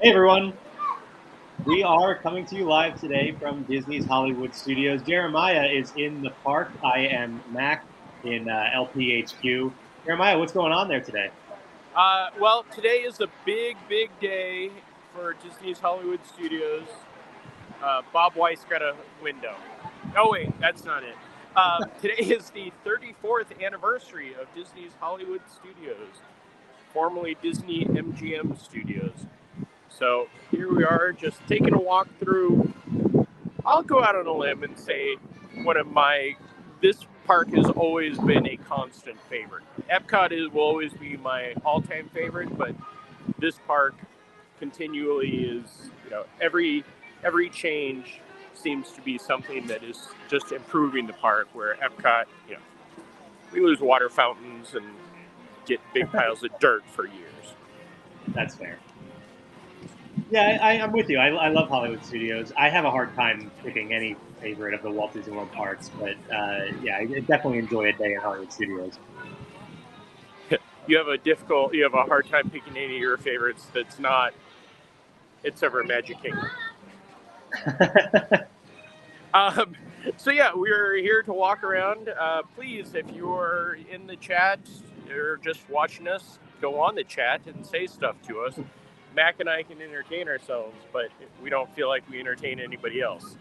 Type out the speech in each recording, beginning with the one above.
Hey everyone, we are coming to you live today from Disney's Hollywood Studios. Jeremiah is in the park. I am Mac in LPHQ. Jeremiah, what's going on there today? Well, today is a big day for Disney's Hollywood Studios. Bob Weiss got a window. Oh, wait, that's not it. Today is the 34th anniversary of Disney's Hollywood Studios, formerly Disney MGM Studios. So here we are, just taking a walk through. I'll go out on a limb and say this park has always been a constant favorite. Epcot will always be my all-time favorite, but this park continually is, every change seems to be something that is just improving the park, where Epcot, we lose water fountains and get big piles of dirt for years. That's fair. Yeah, I'm with you. I love Hollywood Studios. I have a hard time picking any favorite of the Walt Disney World parks, but yeah, I definitely enjoy a day in Hollywood Studios. You have a hard time picking any of your favorites that's not It's Ever Magic Kingdom. So yeah, we're here to walk around. Please, if you're in the chat or just watching us, go on the chat and say stuff to us. Mac and I can entertain ourselves, but we don't feel like we entertain anybody else.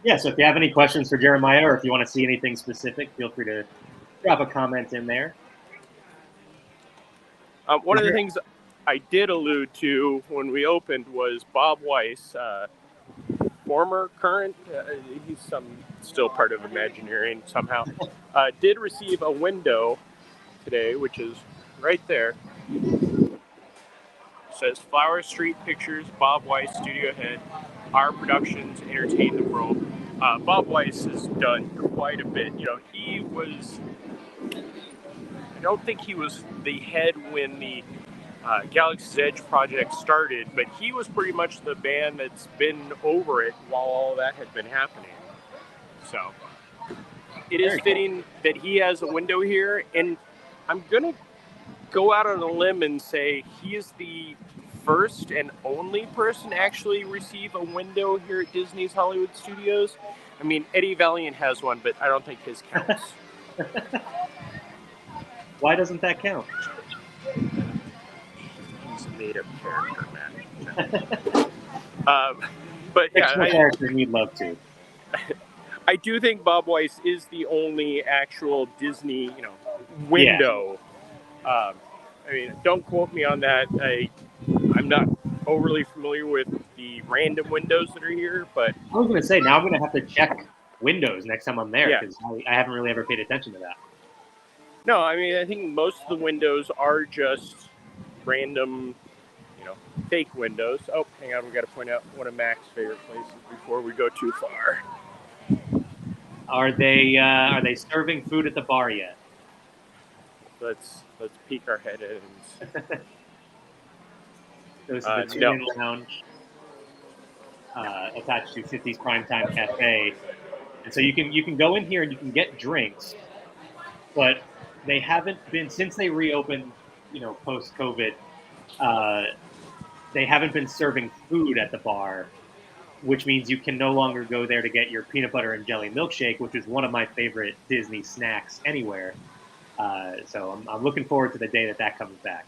Yeah, so if you have any questions for Jeremiah, or if you want to see anything specific, feel free to drop a comment in there. One of the things I did allude to when we opened was Bob Weiss, current, he's still part of Imagineering somehow, did receive a window today, which is right there. It says Flower Street Pictures, Bob Weiss, Studio Head, Our Productions, Entertain the World. Bob Weiss has done quite a bit. I don't think he was the head when the Galaxy's Edge project started, but he was pretty much the band that's been over it while all that had been happening. So it is fitting that he has a window here, and I'm going to go out on a limb and say he is the first and only person to actually receive a window here at Disney's Hollywood Studios. I mean, Eddie Valiant has one, but I don't think his counts. Why doesn't that count? He's a made-up character, man. But yeah, character we'd love to. I do think Bob Weiss is the only actual Disney, window. Yeah. I mean, don't quote me on that. I'm not overly familiar with the random windows that are here, but I was going to say, now I'm going to have to check windows next time I'm there, because I haven't really ever paid attention to that. No, I mean, I think most of the windows are just random, fake windows. Oh, hang on, we got to point out one of Mac's favorite places before we go too far. Are they serving food at the bar yet? Let's peek our head in. This is the Tune-In Lounge attached to 50's Primetime Cafe, and so you can go in here and you can get drinks, but they haven't been, since they reopened, post-COVID. They haven't been serving food at the bar, which means you can no longer go there to get your peanut butter and jelly milkshake, which is one of my favorite Disney snacks anywhere. So I'm looking forward to the day that comes back.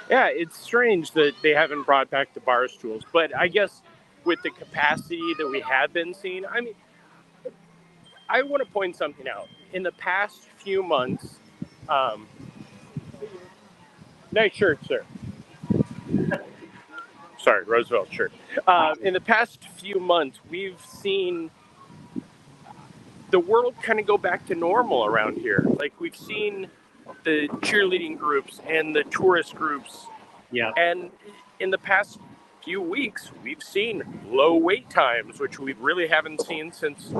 Yeah, it's strange that they haven't brought back the bar stools, but I guess with the capacity that we have been seeing, I mean, I want to point something out. In the past few months, nice shirt, sir. Sorry, Roosevelt shirt. In the past few months, we've seen the world kind of go back to normal around here. Like, we've seen the cheerleading groups and the tourist groups. Yeah. And in the past few weeks, we've seen low wait times, which we really haven't seen since,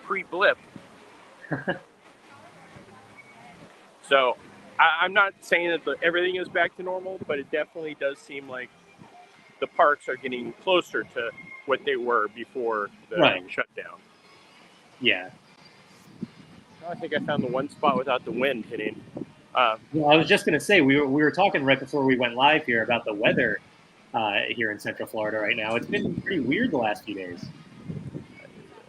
pre-blip. So I'm not saying that everything is back to normal, but it definitely does seem like the parks are getting closer to what they were before the shutdown. Yeah. I think I found the one spot without the wind hitting. Well, I was just going to say, we were talking right before we went live here about the weather here in Central Florida right now. It's been pretty weird the last few days.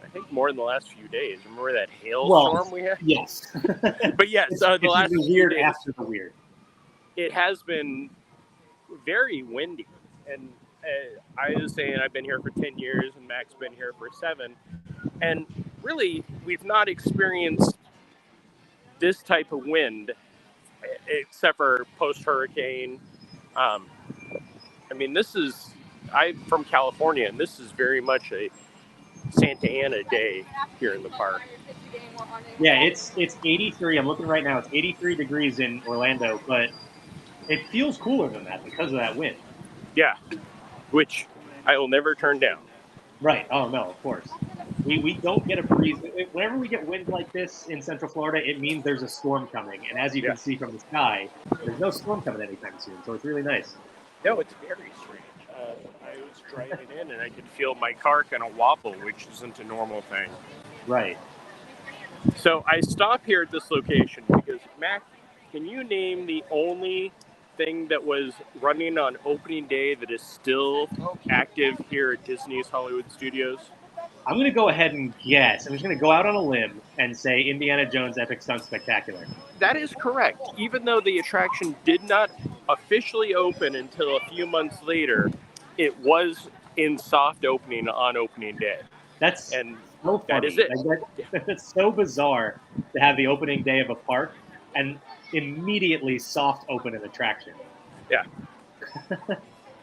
I think more in the last few days. Remember that hailstorm Well, we had? yes. But yes, it's the been last the few weird days, after the weird. it has been very windy. And I was saying I've been here for 10 years and Mac's been here for 7. And really, we've not experienced this type of wind except for post-hurricane. I mean, I'm from California, and this is very much a Santa Ana day here in the park. Yeah, it's 83. I'm looking right now. It's 83 degrees in Orlando, but it feels cooler than that because of that wind. Yeah, which I will never turn down. Right. Oh no, of course. We don't get a breeze. Whenever we get wind like this in Central Florida, it means there's a storm coming. And as you Yeah. can see from the sky, there's no storm coming anytime soon. So it's really nice. No, it's very strange. I was driving in and I could feel my car kind of wobble, which isn't a normal thing. Right. So I stop here at this location because, Mac, can you name the only thing that was running on opening day that is still active here at Disney's Hollywood Studios? I'm going to go ahead and guess. I'm just going to go out on a limb and say Indiana Jones Epic Stunt Spectacular. That is correct. Even though the attraction did not officially open until a few months later, it was in soft opening on opening day. That's And so funny. that is it. It's so bizarre to have the opening day of a park and immediately soft open an attraction. Yeah.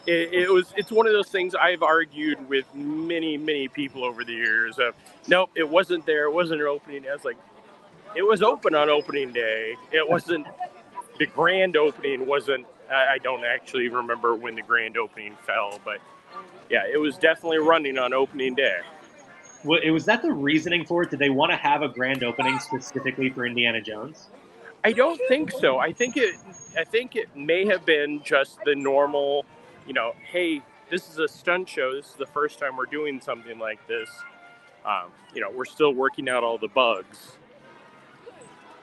It's one of those things I've argued with many people over the years of, nope, it wasn't there. It wasn't an opening. I was like, it was open on opening day. It wasn't, the grand opening wasn't, I don't actually remember when the grand opening fell, but yeah, it was definitely running on opening day. Well, was that the reasoning for it? Did they want to have a grand opening specifically for Indiana Jones? I don't think so. I think it may have been just the normal, hey, this is a stunt show. This is the first time we're doing something like this. We're still working out all the bugs.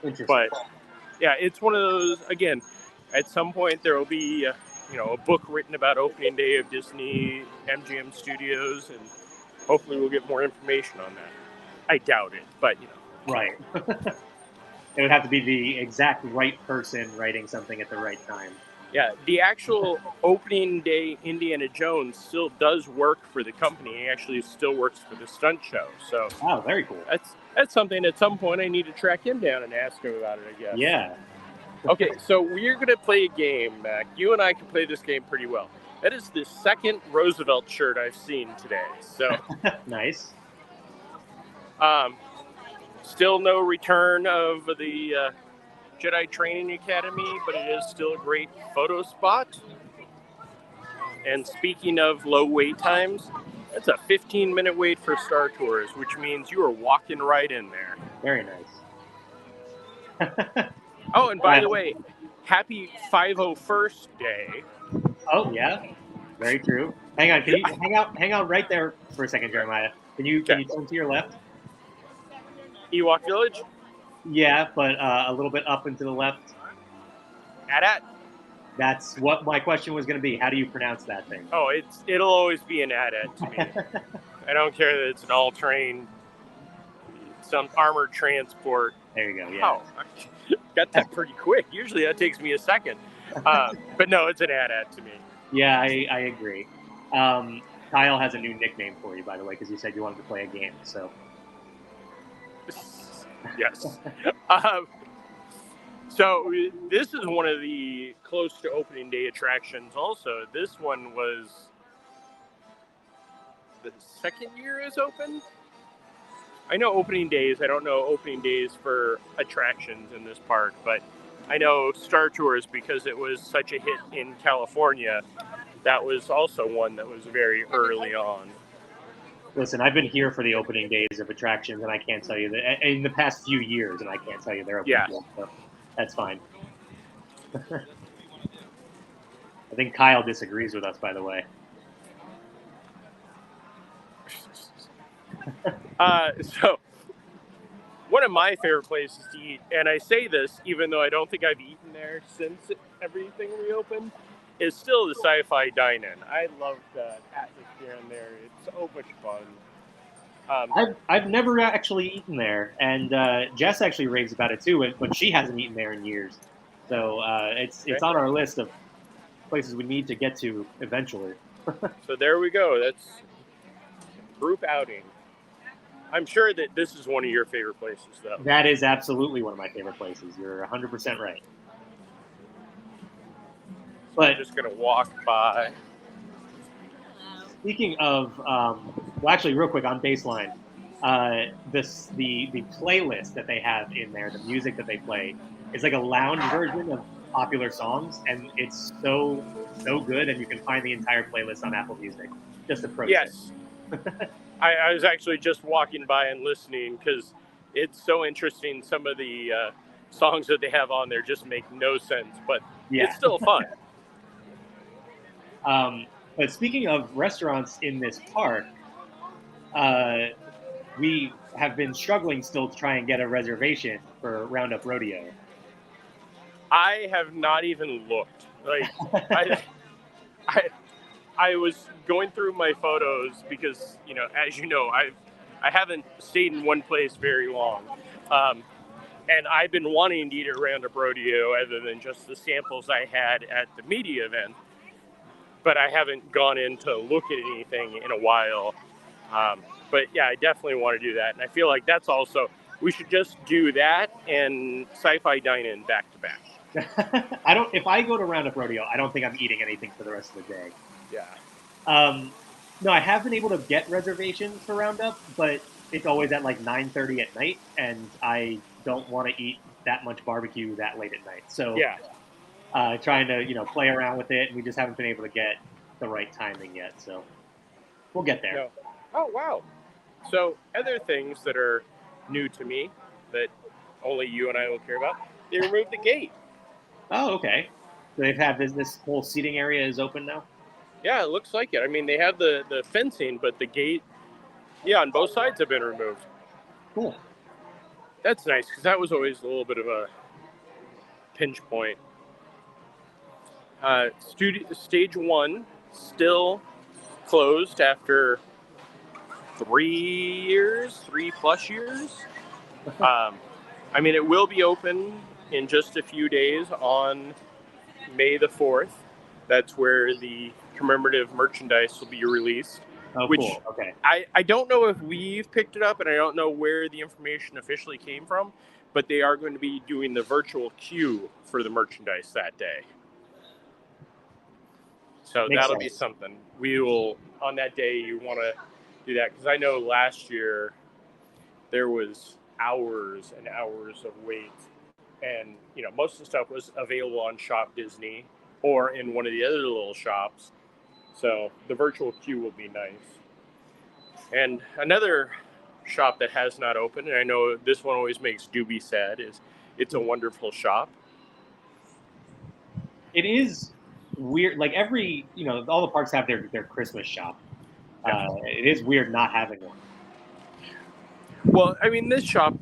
Interesting. But yeah, it's one of those, again, at some point there will be a book written about opening day of Disney MGM Studios, and hopefully we'll get more information on that. I doubt it, but Right. It would have to be the exact right person writing something at the right time. Yeah, the actual opening day Indiana Jones still does work for the company. He actually still works for the stunt show. So, wow, very cool. That's something at some point I need to track him down and ask him about it, I guess. Yeah. Okay, so we're going to play a game, Mac. You and I can play this game pretty well. That is the second Roosevelt shirt I've seen today. So nice. Still no return of the Jedi Training Academy, but it is still a great photo spot. And speaking of low wait times, that's a 15-minute wait for Star Tours, which means you are walking right in there. Very nice. Oh, and by the way, happy 501st Day. Oh, yeah. Very true. Hang on. Can you hang out right there for a second, Jeremiah? Can you turn to your left? Ewok Village? Yeah, but a little bit up and to the left. AT-AT. That's what my question was going to be. How do you pronounce that thing? Oh, it'll always be an AT-AT to me. I don't care that it's an all-terrain, some armored transport. There you go. Yeah. Oh, I got that pretty quick. Usually that takes me a second. But no, it's an AT-AT to me. Yeah, I agree. Kyle has a new nickname for you, by the way, because you said you wanted to play a game. So. Yes. So this is one of the close to opening day attractions also. This one was the second year is open. I know opening days. I don't know opening days for attractions in this park, but I know Star Tours, because it was such a hit in California, that was also one that was very early on. Listen, I've been here for the opening days of attractions, and I can't tell you that in the past few years, and I can't tell you they're open. Yeah. Yet, so that's fine. I think Kyle disagrees with us, by the way. So one of my favorite places to eat, and I say this even though I don't think I've eaten there since everything reopened, is still the Sci-Fi Dine-In. I love the atmosphere in there. It's so much fun. I've never actually eaten there, and Jess actually raves about it too, but she hasn't eaten there in years. So it's on our list of places we need to get to eventually. So there we go. That's group outing. I'm sure that this is one of your favorite places, though. That is absolutely one of my favorite places. You're 100% right. But I'm just gonna walk by. Speaking of, well, actually, real quick on Baseline, the playlist that they have in there, the music that they play, is like a lounge version of popular songs, and it's so good. And you can find the entire playlist on Apple Music. Just a pro tip. Yes. I was actually just walking by and listening because it's so interesting. Some of the songs that they have on there just make no sense, but it's still fun. But speaking of restaurants in this park, we have been struggling still to try and get a reservation for Roundup Rodeo. I have not even looked. Like, I was going through my photos because, as you know, I haven't stayed in one place very long. And I've been wanting to eat at Roundup Rodeo other than just the samples I had at the media event. But I haven't gone in to look at anything in a while. But yeah, I definitely want to do that. And I feel like that's also, we should just do that and Sci-Fi Dine-In back to back. If I go to Roundup Rodeo, I don't think I'm eating anything for the rest of the day. Yeah. No, I have been able to get reservations for Roundup, but it's always at like 9:30 at night, and I don't want to eat that much barbecue that late at night. So yeah. Trying to play around with it, and we just haven't been able to get the right timing yet. So we'll get there. No. Oh, wow. So other things that are new to me that only you and I will care about, they removed the gate. Oh, okay. So they've had this whole seating area is open now? Yeah, it looks like it. I mean, they have the fencing, but the gate, on both sides have been removed. Cool. That's nice, because that was always a little bit of a pinch point. Stage 1 still closed after 3+ years. I mean, it will be open in just a few days on May the 4th. That's where the commemorative merchandise will be released. Oh, which cool. Okay. I don't know if we've picked it up, and I don't know where the information officially came from, but they are going to be doing the virtual queue for the merchandise that day. So that'll be something. We will, on that day, you want to do that, because I know last year there was hours and hours of wait, and most of the stuff was available on Shop Disney or in one of the other little shops. So the virtual queue will be nice. And another shop that has not opened, and I know this one always makes Doobie sad, is It's a Wonderful Shop. It is weird. Like all the parks have their Christmas shop. It is weird not having one. Well, I mean, this shop,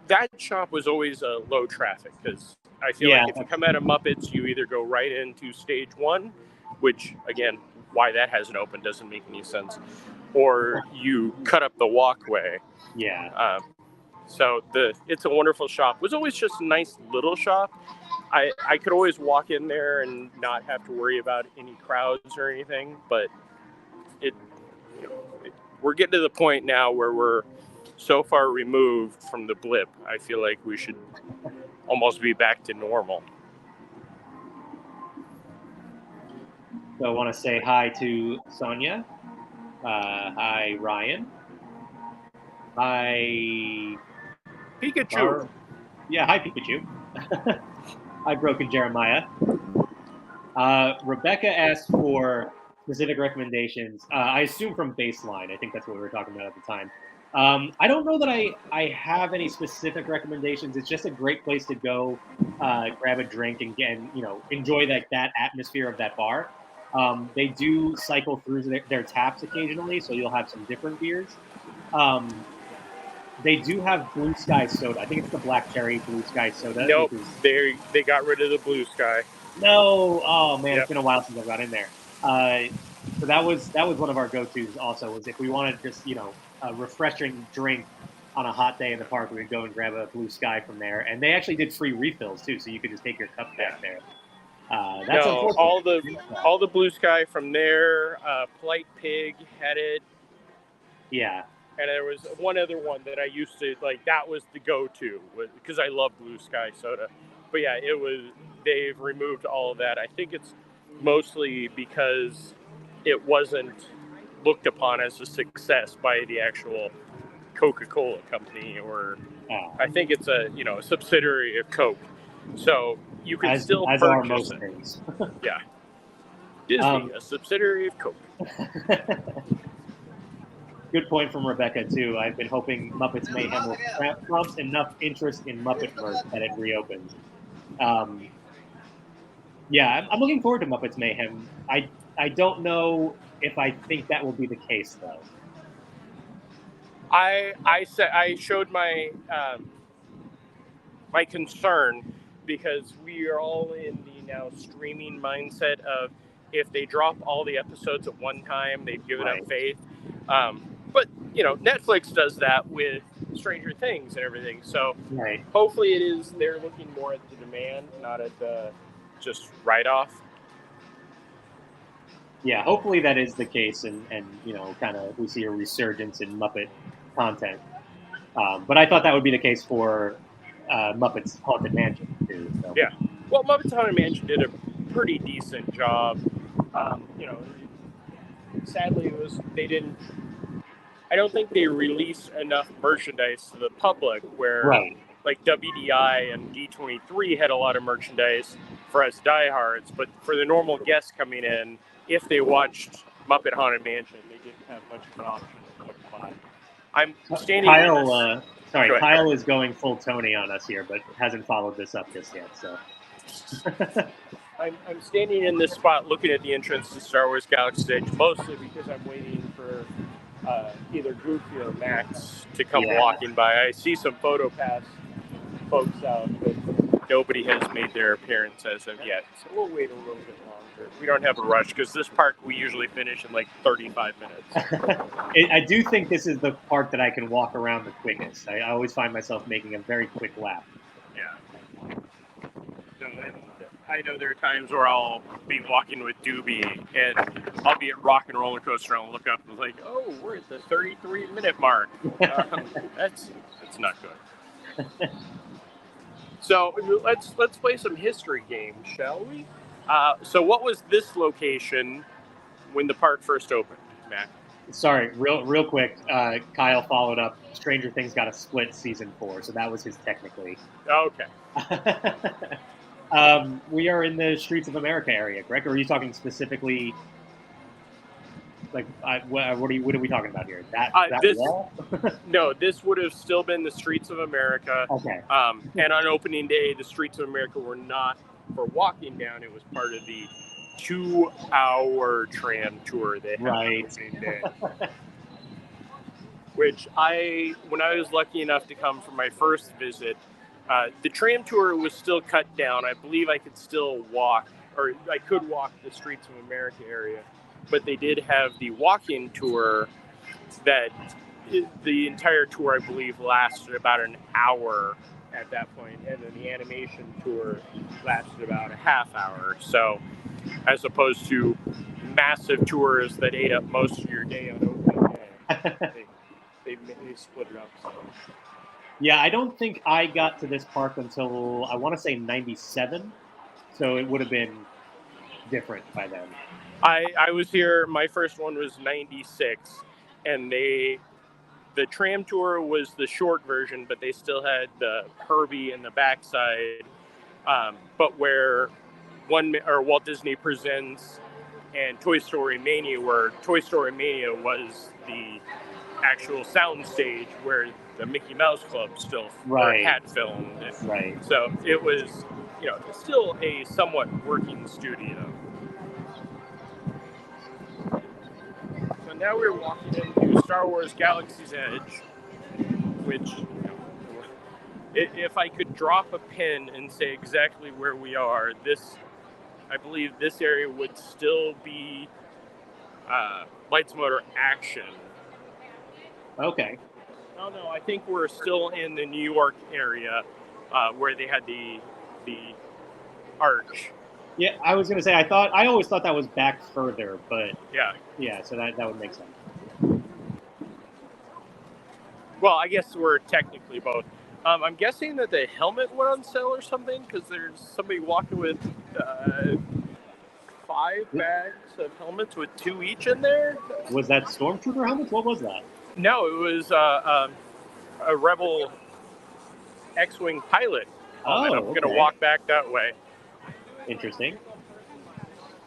that shop was always low traffic, because I feel like if you come out of Muppets, you either go right into Stage 1, which, again, why that hasn't opened doesn't make any sense, or you cut up the walkway. Yeah. So the It's a Wonderful Shop was always just a nice little shop. I could always walk in there and not have to worry about any crowds or anything, but we're getting to the point now where we're so far removed from the blip. I feel like we should almost be back to normal. So I want to say hi to Sonia. Hi, Ryan. Hi, Pikachu. Hi, Pikachu. Hi, Broken Jeremiah. Rebecca asked for specific recommendations. I assume from Baseline. I think that's what we were talking about at the time. I don't know that I have any specific recommendations. It's just a great place to go, grab a drink and enjoy that atmosphere of that bar. They do cycle through their taps occasionally, so you'll have some different beers. They do have Blue Sky soda. I think it's the Black Cherry Blue Sky soda. Nope, they got rid of the Blue Sky. No, oh man, it's Yep. been a while since I've got in there. So that was one of our go-tos. Also, was if we wanted just a refreshing drink on a hot day in the park, we would go and grab a Blue Sky from there, and they actually did free refills too, so you could just take your cup Yeah. back there. That's No, unfortunate. all the Blue Sky from there. Polite Pig had it, Yeah, and there was one other one that I used to like. That was the go-to because I love Blue Sky soda. But yeah, it was. They've removed all of that. I think it's mostly because it wasn't looked upon as a success by the actual Coca-Cola company, or I think it's a subsidiary of Coke. So you can still as are purchase most it. things. Yeah, Disney, Um, a subsidiary of Coke. Good point from Rebecca too. I've been hoping Muppets Mayhem will prompt enough interest in Muppet merch that it reopens. Um, yeah, I'm looking forward to Muppets Mayhem. I don't know if I think that will be the case though. I showed my my concern because we are all in the now streaming mindset of if they drop all the episodes at one time, they've given Right. up faith. But Netflix does that with Stranger Things and everything. So Right. hopefully it is they're looking more at the demand, not at the just write off. Yeah, hopefully that is the case, and kind of we see a resurgence in Muppet content. But I thought that would be the case for Muppets Haunted Mansion too. So Yeah. Well, Muppets Haunted Mansion did a pretty decent job. Sadly, it was they didn't. I don't think they released enough merchandise to the public. Where right. like WDI and D23 had a lot of merchandise for us diehards, but for the normal guests coming in, if they watched Muppet Haunted Mansion, they didn't have much of an option of what to buy. I'm standing in Kyle, this. sorry, Go ahead. Kyle is going full Tony on us here, but hasn't followed this up just yet. So I'm standing in this spot looking at the entrance to Star Wars Galaxy's Edge, mostly because I'm waiting for either Goofy or Max to come yeah, walking by. I see some photo pass folks out, but nobody has made their appearance as of yet. So we'll wait a little bit longer. We don't have a rush because this park we usually finish in like 35 minutes. I do think this is the part that I can walk around the quickest. I always find myself making a very quick lap. Yeah. So, I know there are times where I'll be walking with Doobie and I'll be at Rock and Roller Coaster and I'll look up and be like, oh, we're at the 33-minute mark. That's not good. So let's play some history games, shall we? So what was this location when the park first opened, Matt? Sorry, real quick. Kyle followed up. Stranger Things got a split season 4, so that was his technically. Okay. We are in the Streets of America area, correct? Or are you talking specifically? Like, what are we talking about here? That wall? No, this would have still been the Streets of America. Okay. And on opening day, the Streets of America were not for walking down. It was part of the 2-hour tram tour they had on opening day. Which when I was lucky enough to come for my first visit, the tram tour was still cut down. I believe I could still walk, or I could walk the Streets of America area. But they did have the walk-in tour that the entire tour, I believe, lasted about an hour at that point, and then the animation tour lasted about a half hour. So, as opposed to massive tours that ate up most of your day on opening day, they split it up. So. Yeah, I don't think I got to this park until I want to say '97, so it would have been different by then. I was here. My first one was '96, and the tram tour was the short version, but they still had the Herbie in the backside. But where Walt Disney Presents and Toy Story Mania were, Toy Story Mania was the actual sound stage where the Mickey Mouse Club still had filmed. Right. So it was, still a somewhat working studio. So now we're walking into Star Wars Galaxy's Edge, which, if I could drop a pin and say exactly where we are, this I believe this area would still be Lights Motor Action. Okay. Oh no, I think we're still in the New York area where they had the arch. Yeah, I was gonna say I always thought that was back further, but Yeah. so that would make sense. Well, I guess we're technically both. I'm guessing that the helmet went on sale or something because there's somebody walking with 5 bags of helmets with 2 each in there. Was that Stormtrooper helmets? What was that? No, it was a Rebel X-Wing pilot helmet. I'm going to walk back that way. Interesting.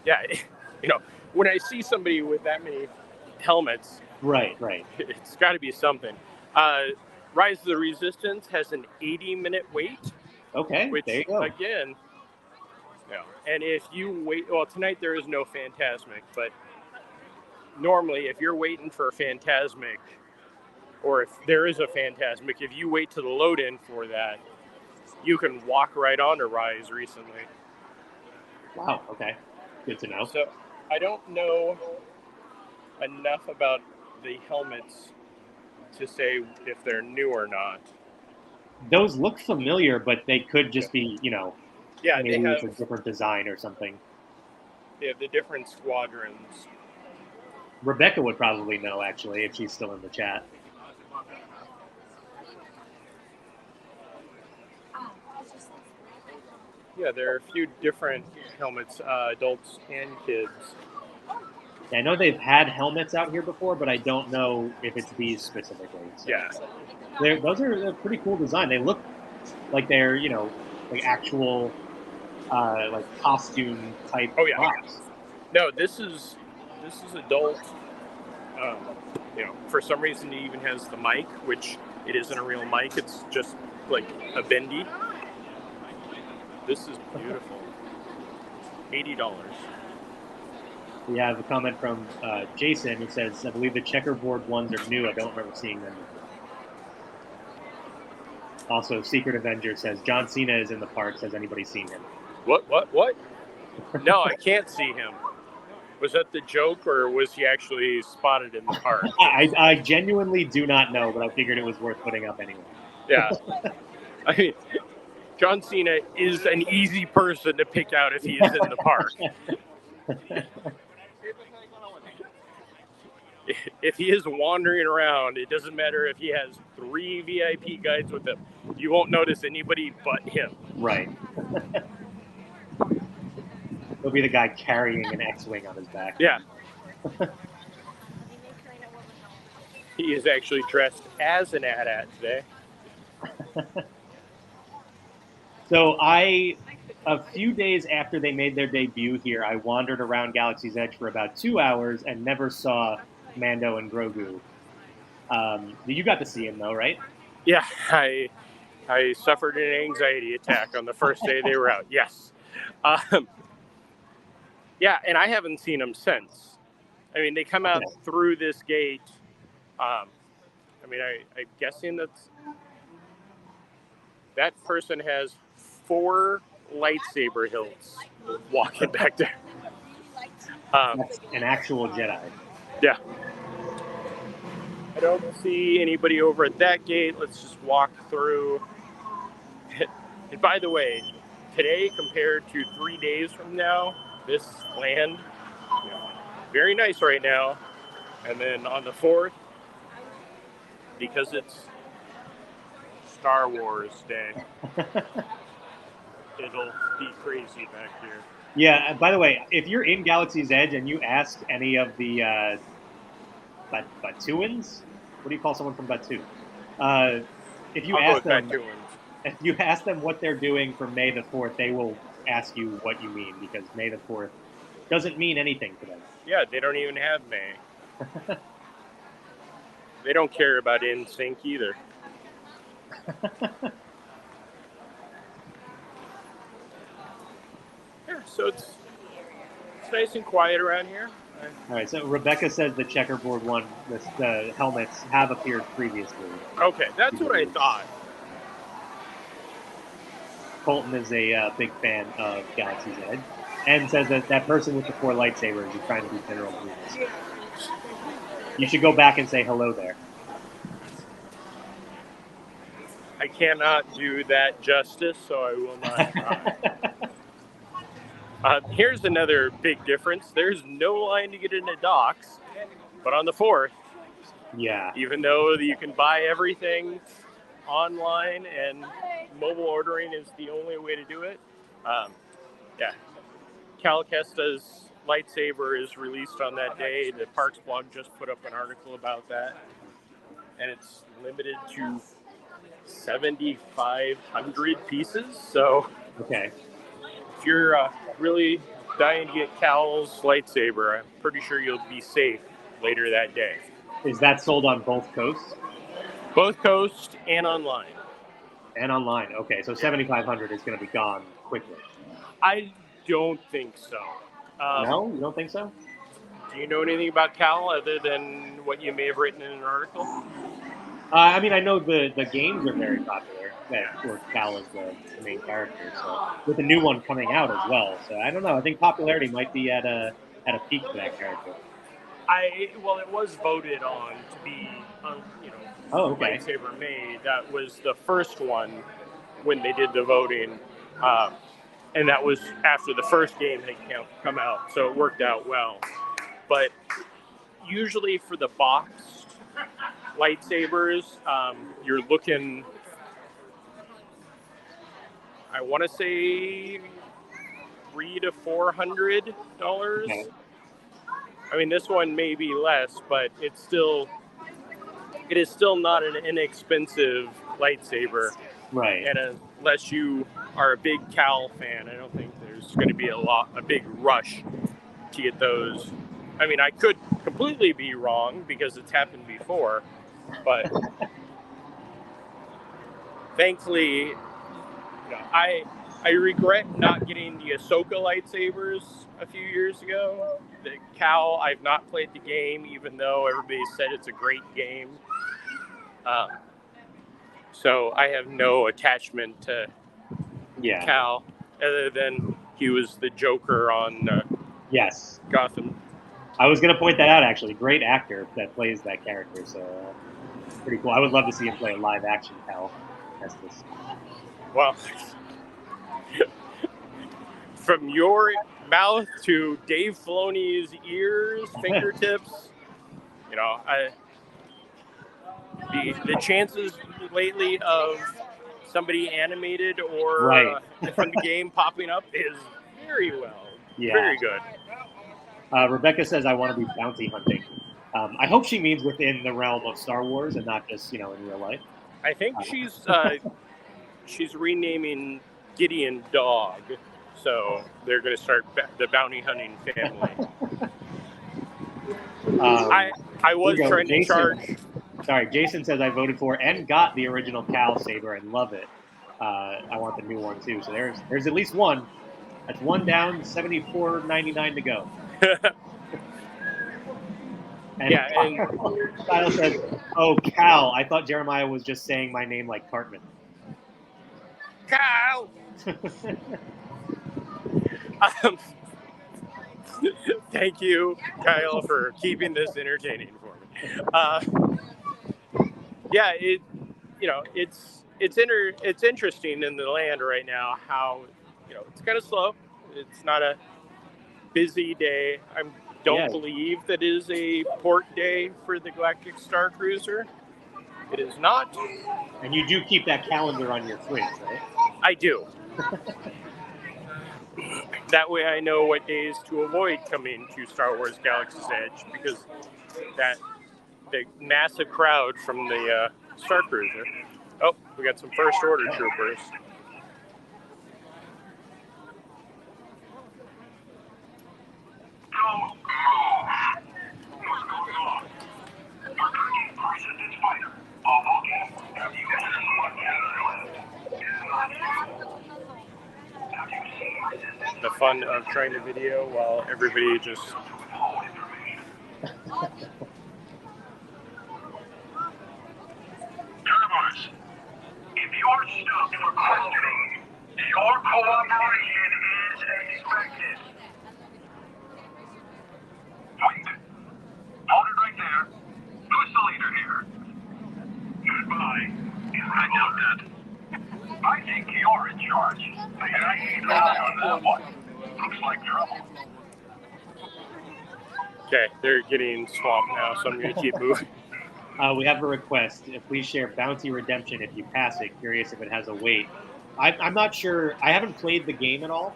Yeah, when I see somebody with that many helmets, right, it's got to be something. Rise of the Resistance has an 80-minute wait. Okay, which, there you go. Again, and if you wait, well, tonight there is no Phantasmic, but normally if you're waiting for a Phantasmic, or if there is a Phantasmic, if you wait to the load-in for that, you can walk right onto Rise recently. Wow, okay. Good to know. So I don't know enough about the helmets to say if they're new or not. Those look familiar, but they could just be, maybe it's a different design or something. They have the different squadrons. Rebecca would probably know, actually, if she's still in the chat. Yeah, there are a few different helmets, adults and kids. I know they've had helmets out here before, but I don't know if it's these specifically. So. Yeah. Those are a pretty cool design. They look like they're, like actual, like costume type props. No, this is adult. For some reason he even has the mic, which it isn't a real mic. It's just like a bendy. This is beautiful. $80. We have a comment from Jason who says, I believe the checkerboard ones are new. I don't remember seeing them before. Also, Secret Avenger says, John Cena is in the parks. Has anybody seen him? What? No, I can't see him. Was that the joke, or was he actually spotted in the park? I genuinely do not know, but I figured it was worth putting up anyway. Yeah. I mean, John Cena is an easy person to pick out if he is in the park. If he is wandering around, it doesn't matter if he has 3 VIP guides with him. You won't notice anybody but him. Right. He'll be the guy carrying an X-Wing on his back. Yeah. He is actually dressed as an AT-AT today. So a few days after they made their debut here, I wandered around Galaxy's Edge for about 2 hours and never saw Mando and Grogu. You got to see him though, right? Yeah, I suffered an anxiety attack on the first day they were out. Yes. Yeah, and I haven't seen him since. I mean, they come out through this gate. I'm guessing that person has 4 lightsaber hilts walking back there. That's an actual Jedi. Yeah. I don't see anybody over at that gate. Let's just walk through. And by the way, today compared to 3 days from now, this land, very nice right now. And then on the 4th, because it's Star Wars Day, it'll be crazy back here. Yeah, by the way, if you're in Galaxy's Edge and you ask any of the Batuans, what do you call someone from Batu? If you ask them what they're doing for May the 4th, they will ask you what you mean, because May the 4th doesn't mean anything to them. Yeah, they don't even have May. They don't care about NSYNC either. Yeah, so it's nice and quiet around here. All right, so Rebecca says the checkerboard one, the helmets have appeared previously. Okay, that's what I thought. Colton is a big fan of Galaxy's Edge. And says that that person with the 4 lightsabers is trying to be General Grievous. You should go back and say hello there. I cannot do that justice, so I will not try. Here's another big difference. There's no line to get into docks, but on the 4th, Yeah. even though you can buy everything online and mobile ordering is the only way to do it, yeah. Cal Kestis lightsaber is released on that day. The Parks blog just put up an article about that, and it's limited to 7,500 pieces. So Okay. if you're really dying to get Cal's lightsaber, I'm pretty sure you'll be safe later that day. Is that sold on both coasts? Both coast and online. And online. Okay, so 7,500 is going to be gone quickly. I don't think so. No, you don't think so? Do you know anything about Cal other than what you may have written in an article? I mean, I know the games are very popular. Where Cal is the main character. So with the new one coming out as well. So I don't know. I think popularity might be at a peak for that character. Well, it was voted on to be, Oh, okay. lightsaber made. That was the first one when they did the voting, and that was after the first game had come out, so it worked out well. But usually for the boxed lightsabers, you're looking, I want to say, $300 to $400. Okay. I mean, this one may be less, but it is still not an inexpensive lightsaber. Right. And unless you are a big Cal fan, I don't think there's going to be a big rush to get those. I mean, I could completely be wrong because it's happened before, but thankfully, I regret not getting the Ahsoka lightsabers a few years ago. The Cal, I've not played the game, even though everybody said it's a great game. So I have no attachment to Cal, other than he was the Joker on Yes. Gotham. I was going to point that out, actually. Great actor that plays that character, so pretty cool. I would love to see him play a live-action Cal Kestis. Well, from your mouth to Dave Filoni's ears, fingertips, the chances lately of somebody animated or from the game popping up is very good. Rebecca says, I want to be bounty hunting. I hope she means within the realm of Star Wars and not just, in real life. I think she's renaming Gideon Dog, so they're going to start the bounty hunting family. I was trying to charge. Sorry, Jason says I voted for and got the original Cal saber and love it. I want the new one too. So there's at least one. That's one down, $74.99 to go. And Kyle says, "Oh, Cal! I thought Jeremiah was just saying my name like Cartman." Cal. Thank you, Kyle, for keeping this entertaining for me. It's interesting in the land right now how it's kind of slow. It's not a busy day. I don't believe that is a port day for the Galactic Star Cruiser. It is not. And you do keep that calendar on your fridge, right? I do. That way I know what days to avoid coming to Star Wars Galaxy's Edge, because the massive crowd from the Star Cruiser. Oh, we got some First Order troopers. The fun of trying to video while everybody just... Troopers, if you're stopped for questioning, your cooperation is expected. about that. I think you're in charge. And I ain't high on that one. Looks like trouble. Okay, they're getting swamped now, so I'm going to keep moving. We have a request. Please share bounty redemption if you pass it. Curious if it has a weight. I'm not sure. I haven't played the game at all,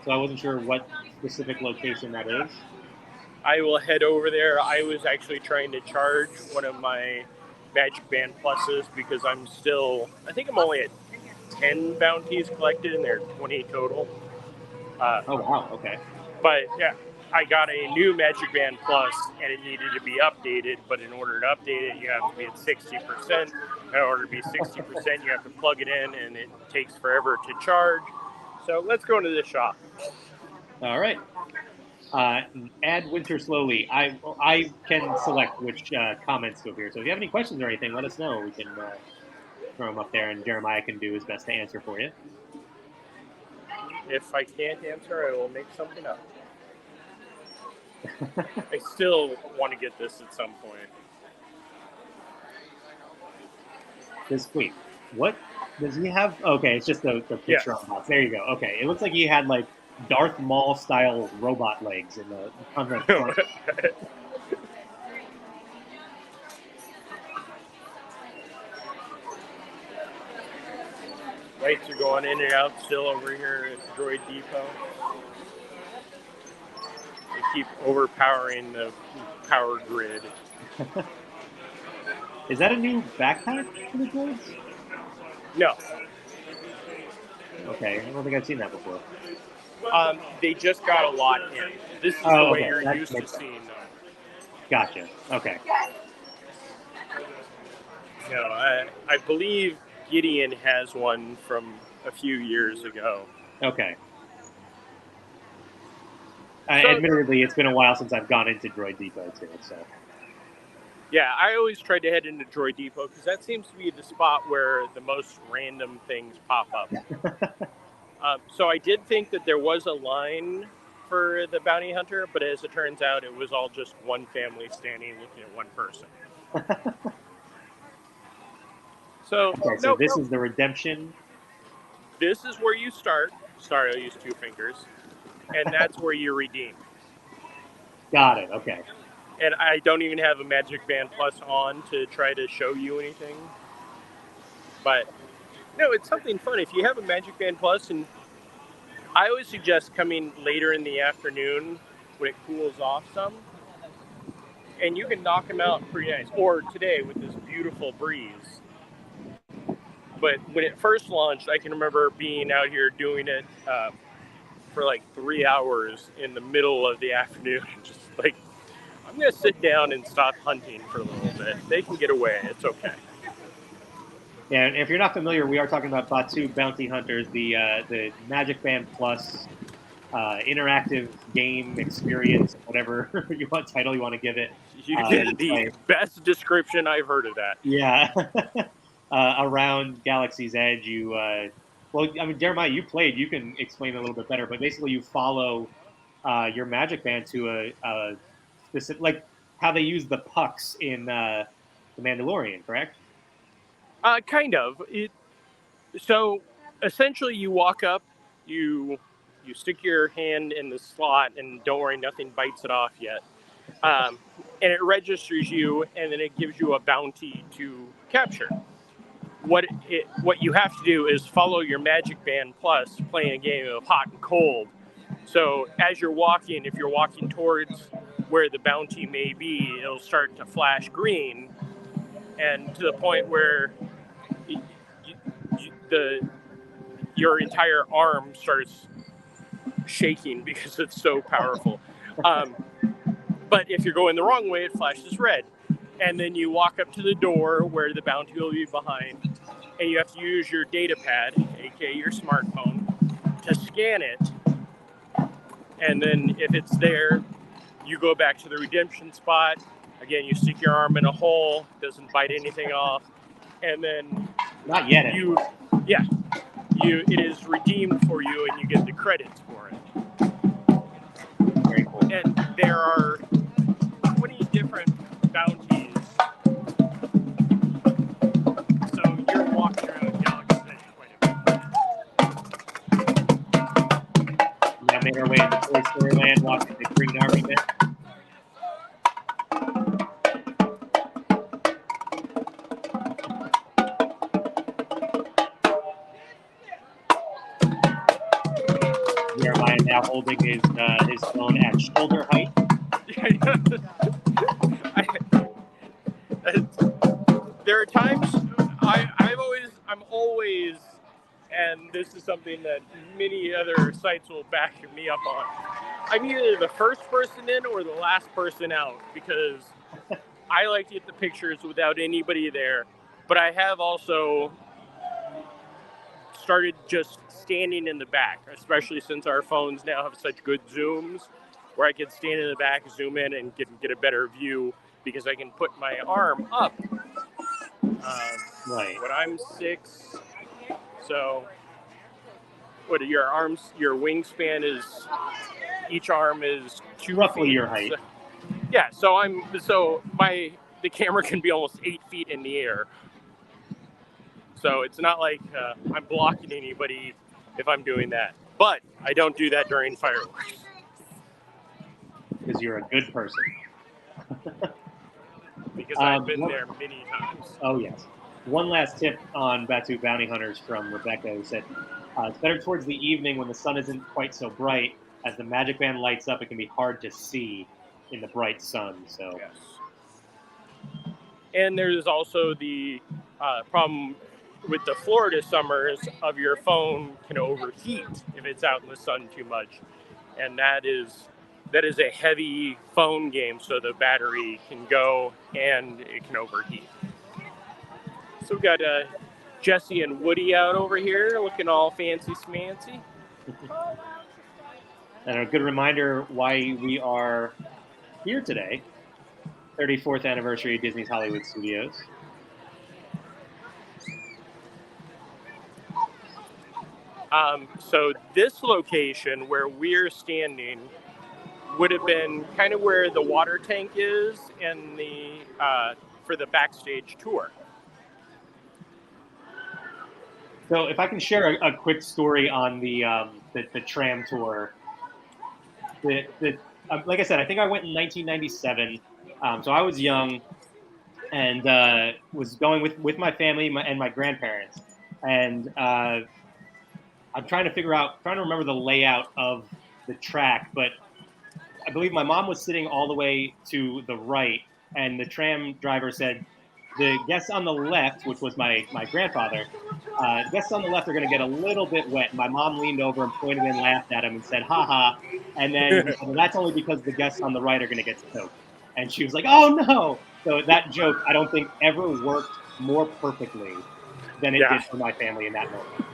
so I wasn't sure what specific location that is. I will head over there. I was actually trying to charge one of my Magic Band Pluses because I think I'm only at 10 bounties collected and there are 20 total. Oh, wow. Okay. But yeah, I got a new Magic Band Plus and it needed to be updated. But in order to update it, you have to be at 60%. In order to be 60%, you have to plug it in and it takes forever to charge. So let's go into the shop. All right. Add winter slowly. I can select which comments to appear. So if you have any questions or anything, let us know. We can throw them up there, and Jeremiah can do his best to answer for you. If I can't answer, I will make something up. I still want to get this at some point. Wait, what does he have? Okay, it's just the picture on the box. There you go. Okay, it looks like he had like Darth Maul style robot legs on the front. Lights are going in and out still over here at Droid Depot. They keep overpowering the power grid. Is that a new backpack for the droids? No. Okay, I don't think I've seen that before. They just got a lot in. This is the way you're used to seeing them. Gotcha. Okay. No, I believe Gideon has one from a few years ago. Okay. Admittedly, it's been a while since I've gone into Droid Depot too, so. Yeah, I always try to head into Droid Depot because that seems to be the spot where the most random things pop up. So I did think that there was a line for the bounty hunter, but as it turns out, it was all just one family standing looking at one person. So this is the redemption. This is where you start. Sorry, I'll use 2 fingers. And that's where you redeem. Got it. Okay. And I don't even have a Magic Band Plus on to try to show you anything. But, no, it's something fun. If you have a Magic Band Plus, and I always suggest coming later in the afternoon when it cools off some. And you can knock them out pretty nice. Or today with this beautiful breeze. But when it first launched, I can remember being out here doing it for like 3 hours in the middle of the afternoon. Just like, I'm going to sit down and stop hunting for a little bit. They can get away. It's okay. Yeah, and if you're not familiar, we are talking about Batu Bounty Hunters, the Magic Band Plus interactive game experience, whatever title you want to give it. You did the best description I've heard of that. Yeah. Around Galaxy's Edge, Jeremiah, you played. You can explain a little bit better, but basically you follow your Magic Band to a specific, like how they use the pucks in The Mandalorian, correct? Kind of. So essentially, you walk up, you stick your hand in the slot, and don't worry, nothing bites it off yet. And it registers you, and then it gives you a bounty to capture. What you have to do is follow your Magic Band Plus, playing a game of hot and cold. So as you're walking, if you're walking towards where the bounty may be, it'll start to flash green, and to the point where your entire arm starts shaking because it's so powerful. But if you're going the wrong way, it flashes red. And then you walk up to the door where the bounty will be behind, and you have to use your data pad, aka your smartphone, to scan it. And then if it's there, you go back to the redemption spot. Again, you stick your arm in a hole, doesn't bite anything off, and then not yet. It is redeemed for you, and you get the credits for it. Very cool. And there are 20 different bounties. So you're walking around man walking the Green Army man. Jeremiah now holding his phone at shoulder height. There are times I'm always, and this is something that many other sites will back me up on. I'm either the first person in or the last person out because I like to get the pictures without anybody there. But I have also started just standing in the back, especially since our phones now have such good zooms, where I can stand in the back, zoom in, and get a better view because I can put my arm up. Right. When I'm 6, so what are your arms? Your wingspan is each arm is 2 Roughly feet. your height. So, yeah. So the camera can be almost 8 feet in the air. So it's not like I'm blocking anybody if I'm doing that. But I don't do that during fireworks. Because you're a good person. Because I've been there many times. Oh, yes. One last tip on Batu Bounty Hunters from Rebecca, who said, it's better towards the evening when the sun isn't quite so bright. As the magic band lights up, it can be hard to see in the bright sun. So, yes. And there's also the problem with the Florida summers of your phone can overheat if it's out in the sun too much. And that is a heavy phone game, so the battery can go and it can overheat. So we've got Jesse and Woody out over here looking all fancy smancy. And a good reminder why we are here today, 34th anniversary of Disney's Hollywood Studios. So this location where we're standing would have been kind of where the water tank is and the for the Backstage tour. So if I can share a quick story on the tram tour. Like I said, I think I went in 1997. So I was young and was going with my family and my grandparents. And I'm trying to remember the layout of the track, but I believe my mom was sitting all the way to the right, and the tram driver said, the guests on the left, which was my grandfather, guests on the left are going to get a little bit wet. And my mom leaned over and pointed and laughed at him and said, ha ha. And then he said, well, that's only because the guests on the right are going to get soaked. And she was like, oh no. So that joke, I don't think ever worked more perfectly than it did for my family in that moment.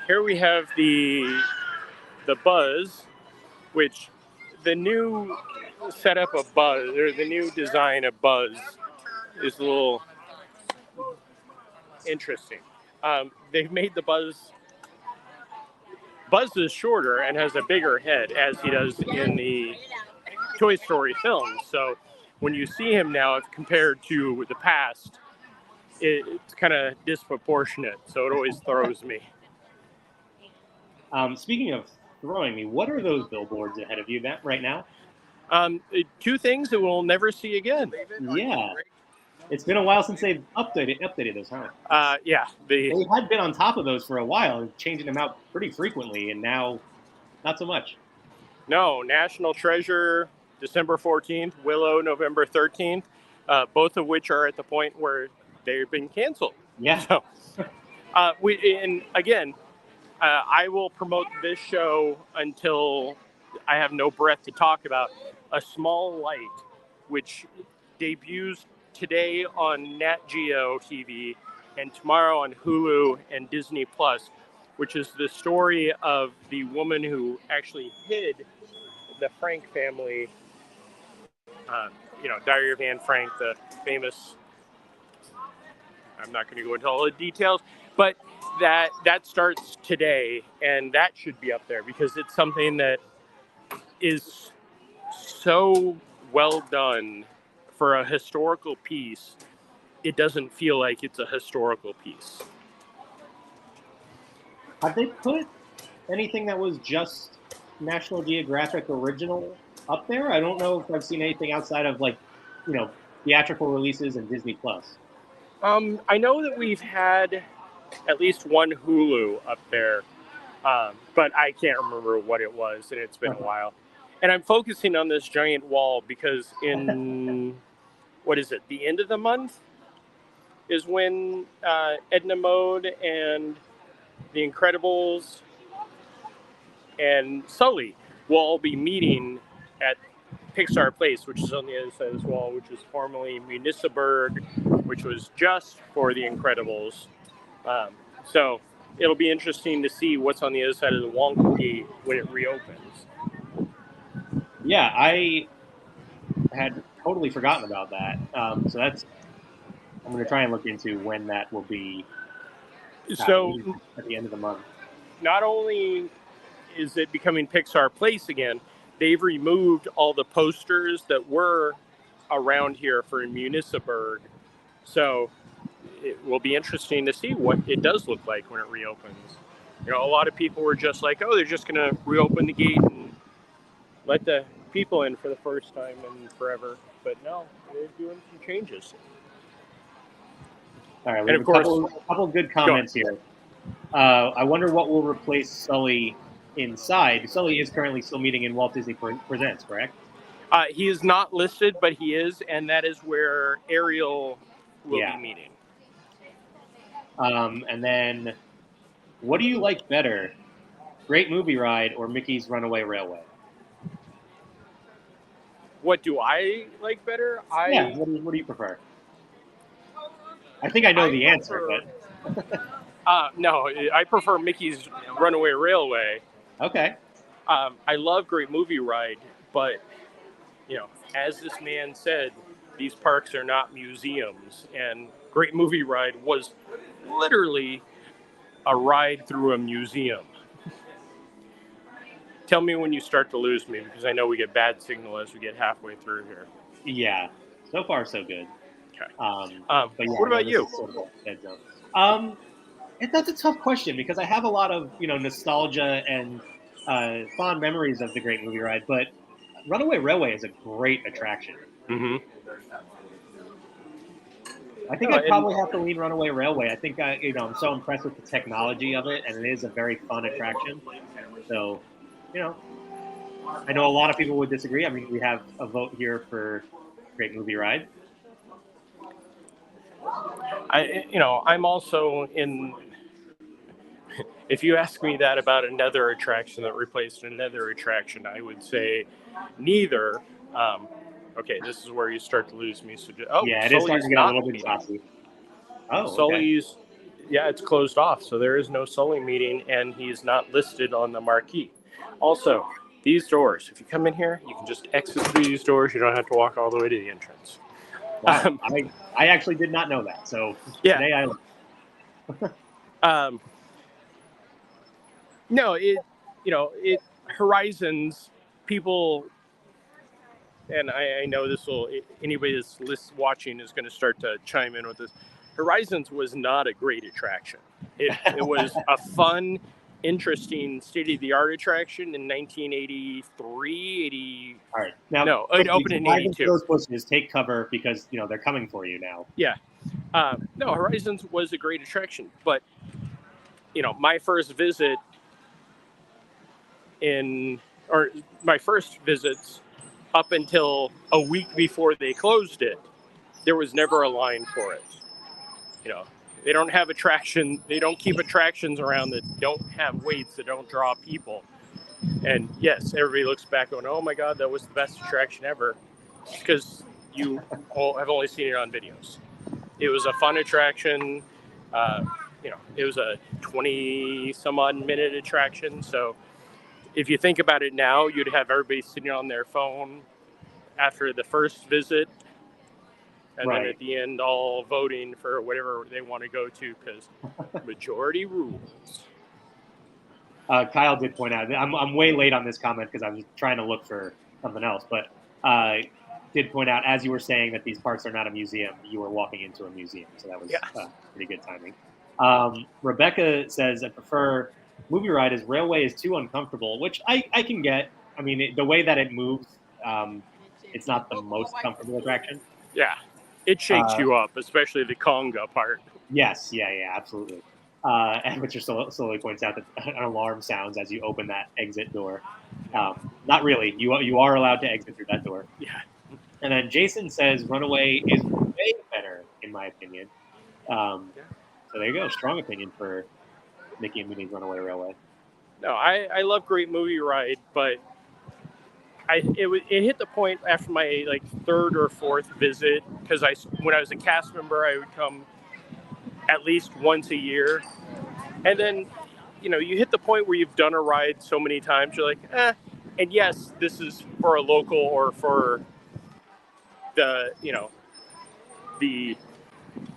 Here we have the Buzz, which the new setup of Buzz, or the new design of Buzz, is a little interesting. They've made the Buzz is shorter and has a bigger head, as he does in the Toy Story films. So when you see him now, compared to the past, it's kind of disproportionate. So it always throws me. Speaking of throwing me, what are those billboards ahead of you right now? 2 things that we'll never see again. Yeah. It's been a while since they've updated those, huh? Yeah. They had been on top of those for a while, changing them out pretty frequently, and now not so much. No, National Treasure, December 14th, Willow, November 13th, both of which are at the point where they've been canceled. Yeah. So, I will promote this show until I have no breath to talk about A Small Light, which debuts today on Nat Geo TV and tomorrow on Hulu and Disney Plus, which is the story of the woman who actually hid the Frank family. Diary of Anne Frank, the famous. I'm not going to go into all the details, but that starts today, and that should be up there because it's something that is so well done for a historical piece. It doesn't feel like it's a historical piece. Have they put anything that was just National Geographic original up there. I don't know if I've seen anything outside of like, theatrical releases and Disney Plus. I know that we've had at least one Hulu up there, but I can't remember what it was, and it's been a while. And I'm focusing on this giant wall because in, what is it, the end of the month is when Edna Mode and The Incredibles and Sully will all be meeting at Pixar Place, which is on the other side of this wall, which is formerly Municiberg, which was just for The Incredibles. So it'll be interesting to see what's on the other side of the Wonky when it reopens. Yeah, I had totally forgotten about that. So I'm going to try and look into when that will be. So at the end of the month. Not only is it becoming Pixar Place again, they've removed all the posters that were around here for Municiberg. So it will be interesting to see what it does look like when it reopens. A lot of people were just like, oh, they're just going to reopen the gate and let the people in for the first time in forever. But no, they're doing some changes. All right, we have a couple good comments here. I wonder what will replace Sully inside. Sully is currently still meeting in Walt Disney Presents, correct? He is not listed, but he is, and that is where Ariel will be meeting. And then, what do you like better, Great Movie Ride or Mickey's Runaway Railway? What do I like better? What do you prefer? I think I know the answer, but... no, I prefer Mickey's Runaway Railway. Okay. I love Great Movie Ride, but, as this man said, these parks are not museums, and Great Movie Ride was literally a ride through a museum. Tell me when you start to lose me, because I know we get bad signal as we get halfway through here. Yeah, so far so good. Okay. But yeah, what about you? That's a tough question because I have a lot of nostalgia and fond memories of the Great Movie Ride, but Runaway Railway is a great attraction. Mm-hmm. I think I'd probably have to lean Runaway Railway. I think I'm so impressed with the technology of it, and it is a very fun attraction. So, I know a lot of people would disagree. I mean, we have a vote here for Great Movie Ride. I'm also in. If you ask me that about another attraction that replaced another attraction, I would say neither. Okay, this is where you start to lose me. So, it is starting to get a little bit saucy. Oh, Sully's, it's closed off, so there is no Sully meeting, and he's not listed on the marquee. Also, these doors, if you come in here, you can just exit through these doors. You don't have to walk all the way to the entrance. Wow, I actually did not know that. So today I learned. No, it Horizons, people, and I know this will, anybody that's watching is going to start to chime in with this. Horizons was not a great attraction. It was a fun, interesting, state-of-the-art attraction in 1983, 80. All right. Now, no, it opened in 82. Those bushes take cover because, they're coming for you now. Yeah. No, Horizons was a great attraction, but, my first visit my first visits up until a week before they closed it, there was never a line for it. They don't have they don't keep attractions around that don't have waits, that don't draw people. And yes, everybody looks back going, oh my God, that was the best attraction ever. Because you have only seen it on videos. It was a fun attraction. It was a 20 some odd minute attraction. So if you think about it now, you'd have everybody sitting on their phone after the first visit, and then at the end, all voting for whatever they want to go to, because majority rules. Kyle did point out, I'm way late on this comment because I was trying to look for something else, but did point out, as you were saying that these parks are not a museum, you were walking into a museum, so that was pretty good timing. Rebecca says, I prefer movie ride is Railway is too uncomfortable, which I can get. I mean, the way that it moves, it's not the most comfortable attraction. Yeah, it shakes you up, especially the conga part. Yes, yeah, absolutely. And Richard slowly points out that an alarm sounds as you open that exit door. Not really. You are allowed to exit through that door. Yeah. And then Jason says Runaway is way better, in my opinion. So there you go. Strong opinion for Mickey and Minnie's Runaway Railway. No, I love Great Movie Ride, but it hit the point after my like third or fourth visit, because when I was a cast member, I would come at least once a year, and then you hit the point where you've done a ride so many times, you're like, and yes, this is for a local or for the the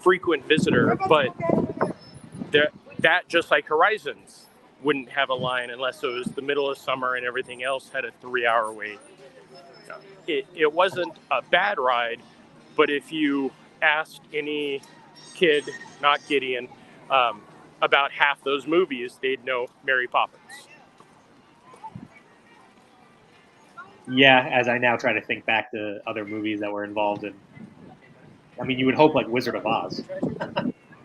frequent visitor, but that just like Horizons wouldn't have a line unless it was the middle of summer and everything else had a 3-hour wait. It wasn't a bad ride, but if you asked any kid, not Gideon, about half those movies, they'd know Mary Poppins. Yeah, as I now try to think back to other movies that were involved in. I mean, you would hope like Wizard of Oz.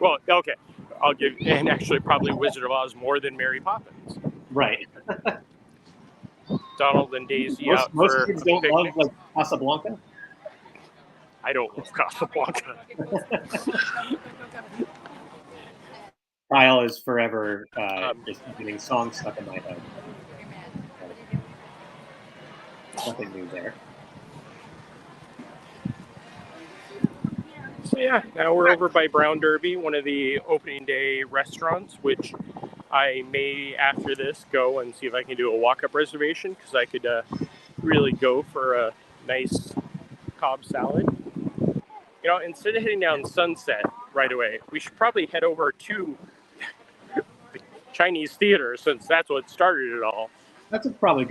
Well, okay, I'll give, and actually probably Wizard of Oz more than Mary Poppins. Right. Donald and Daisy most, out most for kids a don't picnic. love like Casablanca. I don't love Casablanca. Kyle is forever just getting songs stuck in my head. Nothing new there. So yeah, now we're over by Brown Derby, one of the opening day restaurants, which I may, after this, go and see if I can do a walk-up reservation, because I could really go for a nice Cobb salad. Instead of heading down Sunset right away, we should probably head over to the Chinese theater, since that's what started it all. That's probably a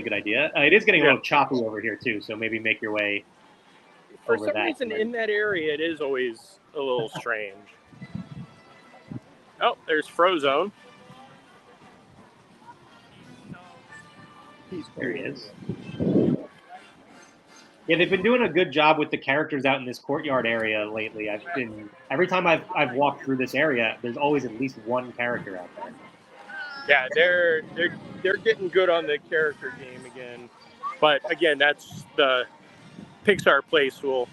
good idea. It is getting a little choppy over here too, so maybe make your way. For some reason, in that area, it is always a little strange. Oh, there's Frozone. There he is. Yeah, they've been doing a good job with the characters out in this courtyard area lately. Every time I've walked through this area, there's always at least one character out there. Yeah, they're getting good on the character game again. But again, that's the Pixar place will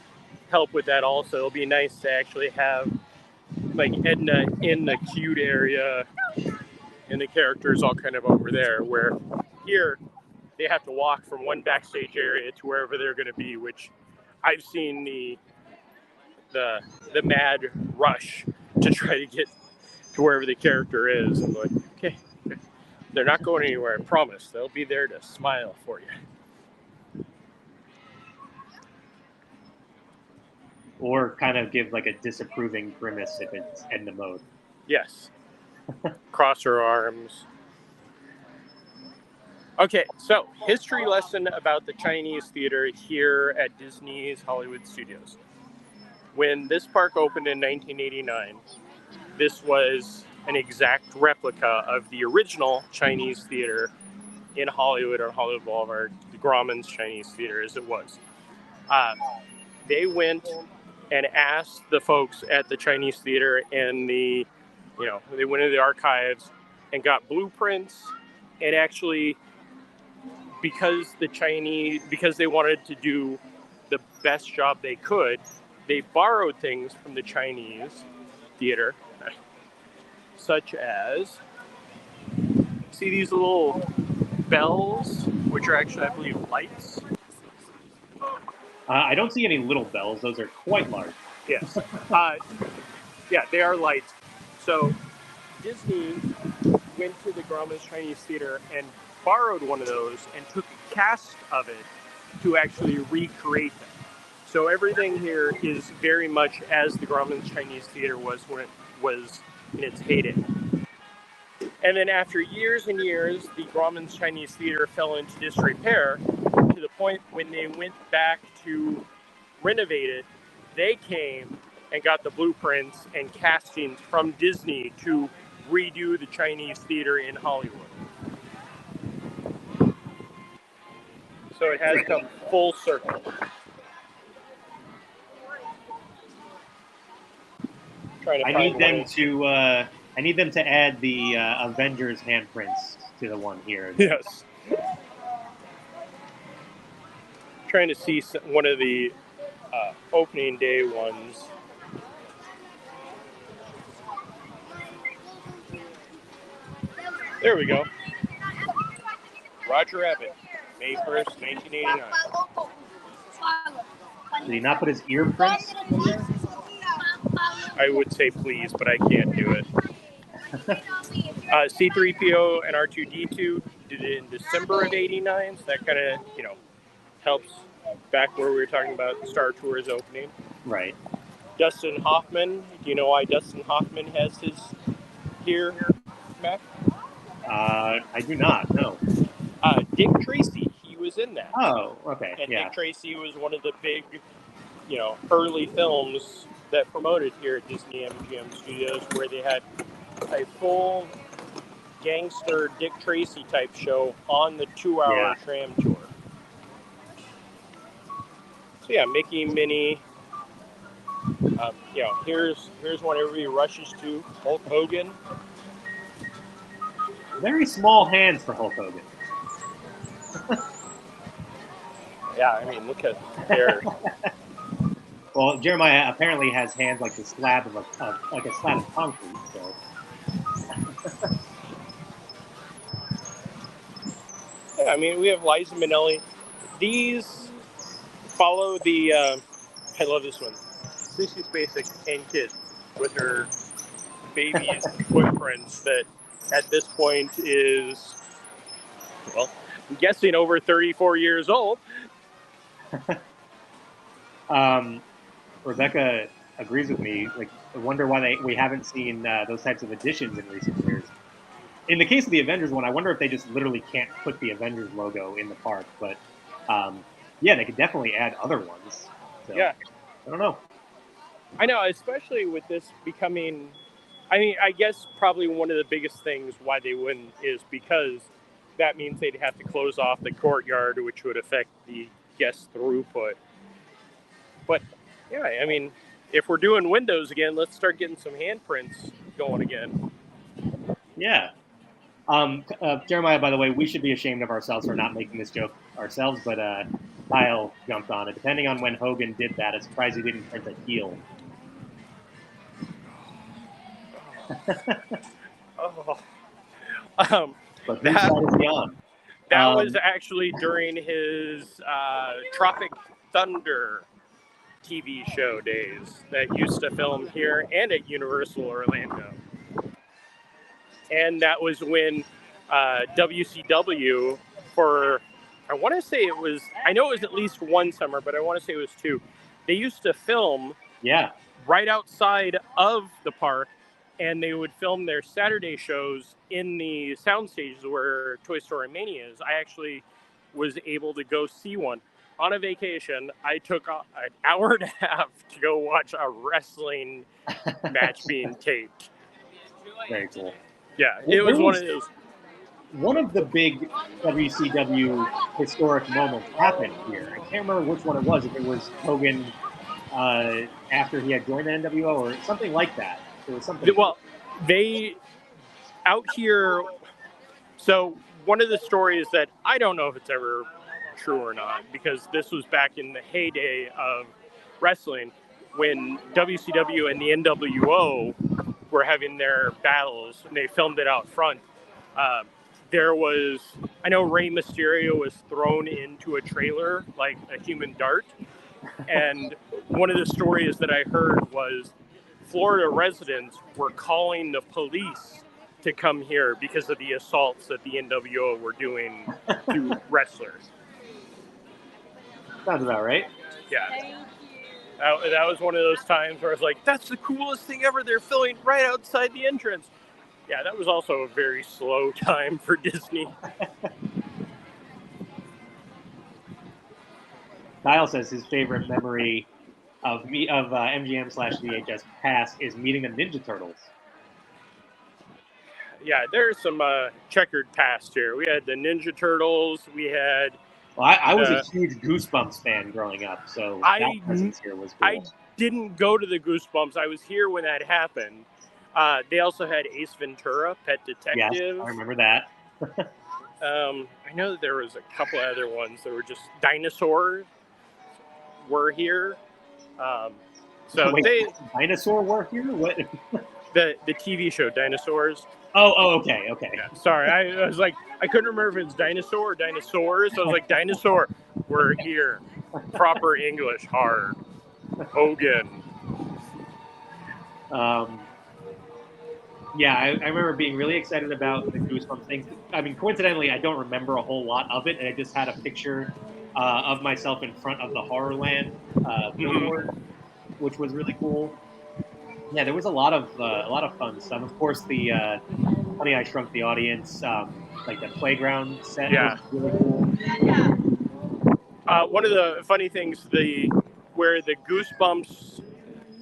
help with that also. It'll be nice to actually have like Edna in the cute area and the characters all kind of over there, where here they have to walk from one backstage area to wherever they're going to be, which I've seen the mad rush to try to get to wherever the character is. I'm like, okay, they're not going anywhere, I promise. They'll be there to smile for you. Or kind of give like a disapproving grimace if it's Edna mode. Yes. Cross her arms. Okay, so history lesson about the Chinese theater here at Disney's Hollywood Studios. When this park opened in 1989, this was an exact replica of the original Chinese theater in Hollywood on Hollywood Boulevard, the Grauman's Chinese Theater as it was. They went and asked the folks at the Chinese theater and they went into the archives and got blueprints, and actually because they wanted to do the best job they could, they borrowed things from the Chinese theater, such as, see these little bells, which are actually, I believe, lights. I don't see any little bells. Those are quite large. Yes. Yeah, they are lights. So Disney went to the Grauman's Chinese Theater and borrowed one of those and took a cast of it to actually recreate them. So everything here is very much as the Grauman's Chinese Theater was when it was in its heyday. And then after years and years, the Grauman's Chinese Theater fell into disrepair to the point when they went back to renovate it, they came and got the blueprints and castings from Disney to redo the Chinese theater in Hollywood. So it has come full circle. Trying to I find need them one. to. I need them to add the Avengers handprints to the one here. Yes. Trying to see one of the opening day ones. There we go. Roger Rabbit, May 1st, 1989. Did he not put his ear prints in there? I would say please, but I can't do it. C-3PO and R2-D2 did it in December of '89, so that kind of, helps back where we were talking about Star Tours opening. Right. Dustin Hoffman, do you know why Dustin Hoffman has his here, Matt? I do not. No. Dick Tracy, he was in that. Oh, okay. And Yeah. Dick Tracy was one of the big, early films that promoted here at Disney MGM Studios, where they had a full gangster Dick Tracy type show on the 2-hour tram tour. So yeah, Mickey, Minnie. Here's one everybody rushes to. Hulk Hogan. Very small hands for Hulk Hogan. Yeah, I mean, look at there. Well, Jeremiah apparently has hands like the slab of like a slab of concrete. So. Yeah, I mean, we have Liza Minnelli. These follow the. I love this one. Sissy Spacek and Kid with her baby's footprints that at this point is, well, I'm guessing over 34 years old. Rebecca agrees with me. Like, I wonder why we haven't seen those types of additions in recent years. In the case of the Avengers one, I wonder if they just literally can't put the Avengers logo in the park. But yeah, they could definitely add other ones. So, Yeah. I don't know. I know, especially with this becoming, I mean, I guess probably one of the biggest things why they wouldn't is because that means they'd have to close off the courtyard, which would affect the guest throughput. But yeah, I mean, if we're doing windows again, let's start getting some handprints going again. Yeah. Jeremiah, by the way, we should be ashamed of ourselves for not making this joke ourselves, but Kyle jumped on it. Depending on when Hogan did that, I'm surprised he didn't print a heel. But whose side is he on? That was actually during his Tropic Thunder TV show days that used to film here and at Universal Orlando. And that was when WCW for, I want to say it was, I know it was at least one summer, but I want to say it was two. They used to film right outside of the park, and they would film their Saturday shows in the sound stages where Toy Story Mania is. I actually was able to go see one. On a vacation, I took an hour and a half to go watch a wrestling match being taped. Very cool. Yeah, it was one of those. One of the big WCW historic moments happened here. I can't remember which one it was, if it was Hogan after he had joined the NWO or something like that. There was something. Well, they out here. So one of the stories that I don't know if it's ever true or not, because this was back in the heyday of wrestling when WCW and the NWO were having their battles, and they filmed it out front. There was, I know Rey Mysterio was thrown into a trailer like a human dart. And one of the stories that I heard was Florida residents were calling the police to come here because of the assaults that the NWO were doing to wrestlers. Sounds about right. Yeah. That was one of those times where I was like, that's the coolest thing ever. They're filming right outside the entrance. Yeah, that was also a very slow time for Disney. Kyle says his favorite memory of MGM/VHS Pass is meeting the Ninja Turtles. Yeah, there's some checkered past here. We had the Ninja Turtles. We had. Well, I was a huge Goosebumps fan growing up, so that presence here was cool. I didn't go to the Goosebumps. I was here when that happened. They also had Ace Ventura, Pet Detective. Yes, I remember that. I know that there was a couple other ones that were just dinosaurs were here. So wait, Dinosaur were here? What? The TV show Dinosaurs. Oh, okay. Yeah, sorry, I was like, I couldn't remember if it's dinosaur or dinosaurs. So I was like, dinosaur, we're here. Proper English, hard. Hogan. Yeah, I remember being really excited about the Goosebumps things. I mean, coincidentally, I don't remember a whole lot of it, and I just had a picture of myself in front of the Horrorland billboard, which was really cool. Yeah, there was a lot of fun stuff. Of course, the Honey, I Shrunk the Audience, like the playground set was really cool. One of the funny things, where the Goosebumps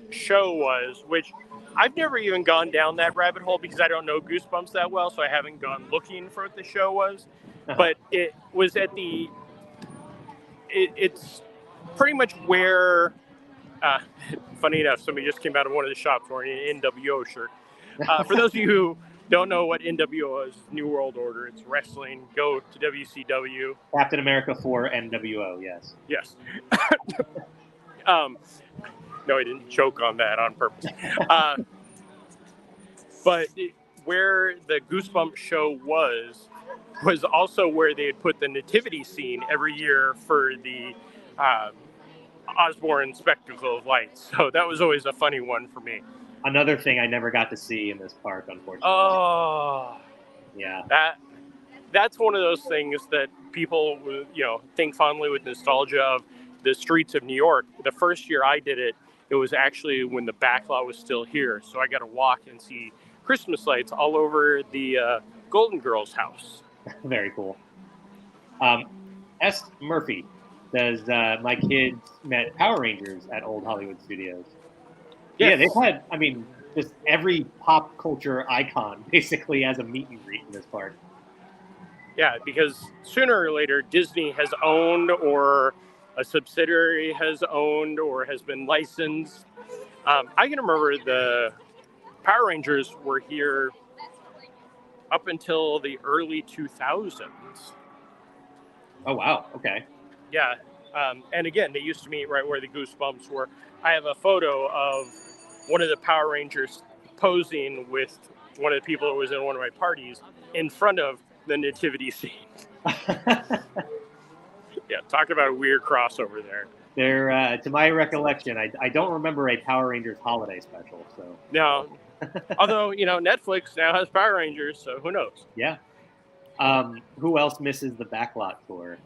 show was, which I've never even gone down that rabbit hole because I don't know Goosebumps that well, so I haven't gone looking for what the show was. But it was at it's pretty much where. Funny enough, somebody just came out of one of the shops wearing an NWO shirt. For those of you who don't know what NWO is, New World Order, it's wrestling. Go to WCW. Captain America 4 NWO, yes. Yes. No, I didn't choke on that on purpose. But where the Goosebumps show was also where they had put the nativity scene every year for the Osborne Spectacle of Lights. So that was always a funny one for me. Another thing I never got to see in this park, unfortunately. Oh, yeah. That's one of those things that people, think fondly with nostalgia of the streets of New York. The first year I did it, it was actually when the backlot was still here. So I got to walk and see Christmas lights all over the Golden Girls house. Very cool. S. Murphy says, my kids met Power Rangers at Old Hollywood Studios. Yes. Yeah, they've had, just every pop culture icon basically has a meet and greet in this park. Yeah, because sooner or later, Disney has owned, or a subsidiary has owned, or has been licensed. I can remember the Power Rangers were here up until the early 2000s. Oh, wow. Okay. Yeah. And again, they used to meet right where the Goosebumps were. I have a photo of one of the Power Rangers posing with one of the people who was in one of my parties in front of the nativity scene. Yeah, talk about a weird crossover there. There, to my recollection, I don't remember a Power Rangers holiday special. So no, although Netflix now has Power Rangers, so who knows? Yeah. Who else misses the backlot tour?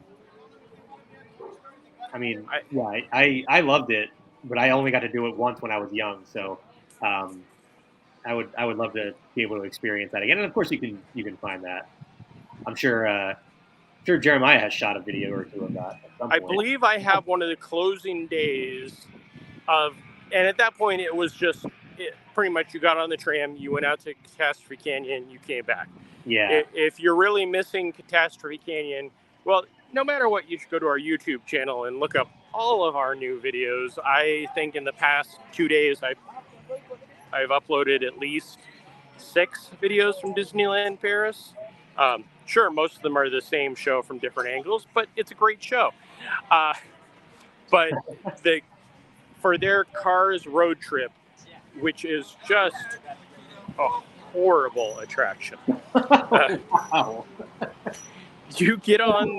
I loved it, but I only got to do it once when I was young. So I would love to be able to experience that again. And of course, you can find that. I'm sure Jeremiah has shot a video or two of that at some point. I believe I have one of the closing days of, and at that point it was just pretty much you got on the tram, you went out to Catastrophe Canyon, you came back. Yeah. If you're really missing Catastrophe Canyon, well, no matter what, you should go to our YouTube channel and look up all of our new videos. I think in the past 2 days I've uploaded at least 6 videos from Disneyland Paris. Sure, most of them are the same show from different angles, but it's a great show. But for their Cars road trip, which is just a horrible attraction. Wow. You get on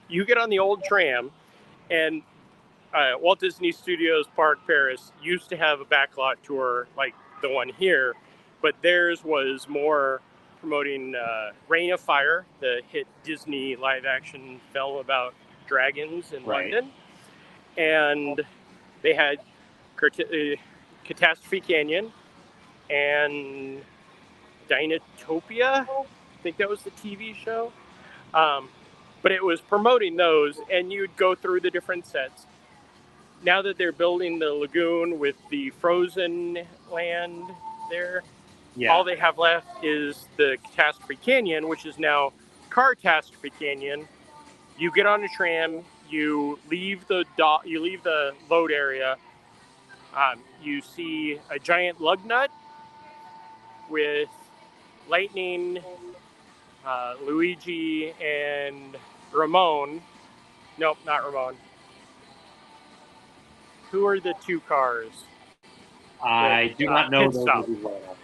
you get on the old tram, and Walt Disney Studios Park Paris used to have a backlot tour like the one here, but theirs was more promoting Reign of Fire, the hit Disney live-action film about dragons in London. And they had Catastrophe Canyon and Dinotopia. I think that was the TV show. But it was promoting those, and you'd go through the different sets. Now that they're building the lagoon with the frozen land there, Yeah. All they have left is the Catastrophe Canyon, which is now Catastrophe Canyon. You get on a tram, you leave the load area. You see a giant lug nut with Lightning, Luigi, and Ramon. Nope, not Ramon. Who are the two cars? I do not know Pit those Stop. movies well enough.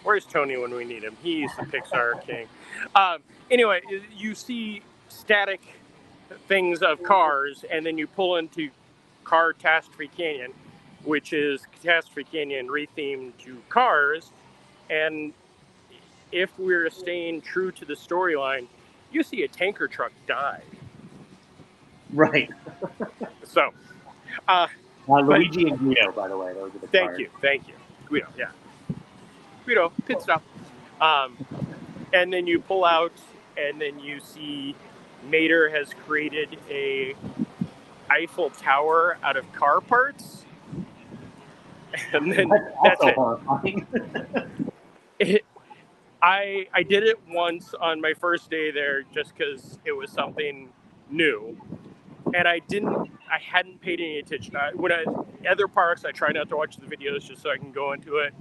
Where's Tony when we need him? He's the Pixar king. Anyway, you see static things of cars, and then you pull into Catastrophe Canyon, which is Catastrophe Canyon rethemed to cars. And if we're staying true to the storyline, you see a tanker truck die. Right. So, Luigi and Guido, by the way, those are the thank cars. you. Guido, yeah. Guido, pit stop. And then you pull out, and then you see Mater has created a Eiffel Tower out of car parts. And then that's also it. horrifying. I did it once on my first day there just because it was something new. And I hadn't paid any attention. Other parks, I try not to watch the videos just so I can go into it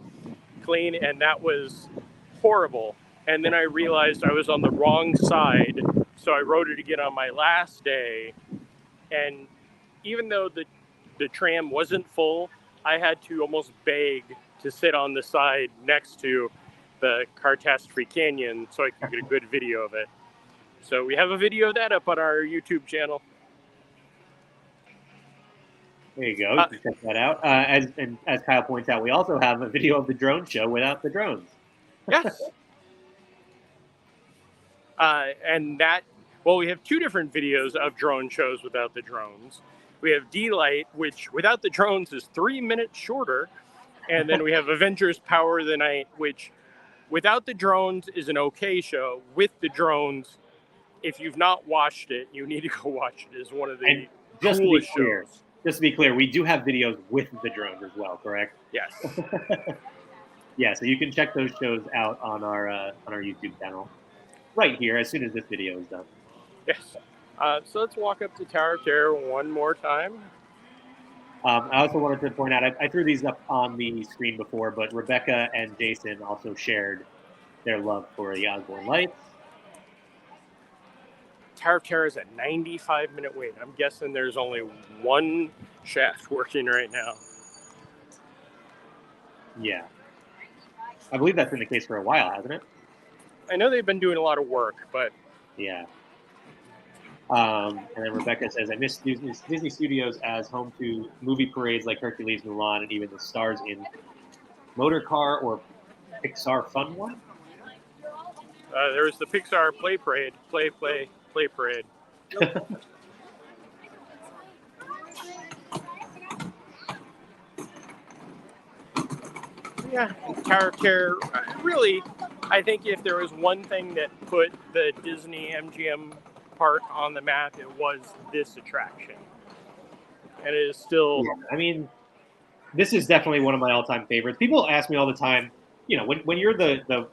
clean, and that was horrible. And then I realized I was on the wrong side, so I rode it again on my last day. And even though the tram wasn't full, I had to almost beg to sit on the side next to the Catastrophe Canyon so I could get a good video of it. So we have a video of that up on our YouTube channel. There you go. You can check that out. As Kyle points out, we also have a video of the drone show without the drones. Yes. We have two different videos of drone shows without the drones. We have D-Light, which without the drones is 3 minutes shorter. And then we have Avengers Power of the Night, which without the drones is an okay show. With the drones, if you've not watched it, you need to go watch it. It's one of the coolest shows. Just to be clear, we do have videos with the drones as well, correct? Yes. Yeah, so you can check those shows out on our YouTube channel right here as soon as this video is done. Yes. So let's walk up to Tower of Terror one more time. I also wanted to point out, I threw these up on the screen before, but Rebecca and Jason also shared their love for the Osborne lights. Tower of Terror is a 95-minute wait. I'm guessing there's only one shaft working right now. Yeah. I believe that's been the case for a while, hasn't it? I know they've been doing a lot of work, but... Yeah. And then Rebecca says, I miss Disney Studios as home to movie parades like Hercules, Mulan, and even the stars in Motor Car or Pixar Fun One. There was the Pixar Play Parade. Play Parade. Yeah, Tower of Terror. Really, I think if there was one thing that put the Disney MGM park on the map, it was this attraction. And it is still... Yeah, I mean, this is definitely one of my all-time favorites. People ask me all the time, you know, when you're the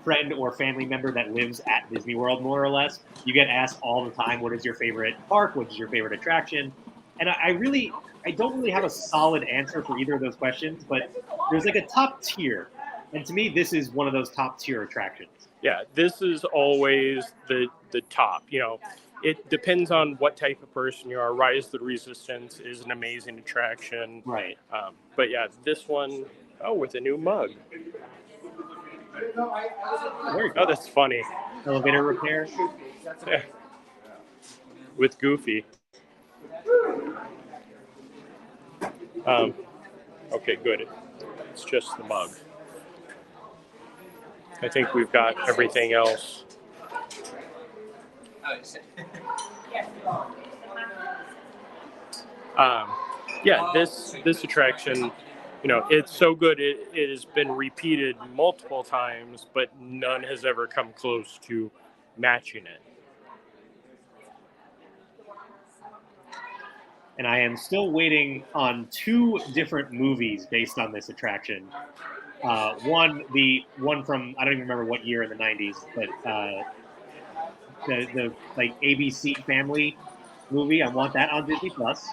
friend or family member that lives at Disney World, more or less, you get asked all the time, what is your favorite park? What is your favorite attraction? And I don't really have a solid answer for either of those questions, but there's like a top tier. And to me, this is one of those top tier attractions. Yeah, this is always the top. You know, it depends on what type of person you are. Rise of the Resistance is an amazing attraction. Right. But yeah, this one, with a new mug. Oh, that's funny. Elevator repair. Yeah. With Goofy. Okay, good. It's just the mug. I think we've got everything else. Yeah, this attraction, you know, it's so good. It has been repeated multiple times, but none has ever come close to matching it. And I am still waiting on 2 different movies based on this attraction. The one from I don't even remember what year in the '90s, but the like ABC Family movie. I want that on Disney Plus.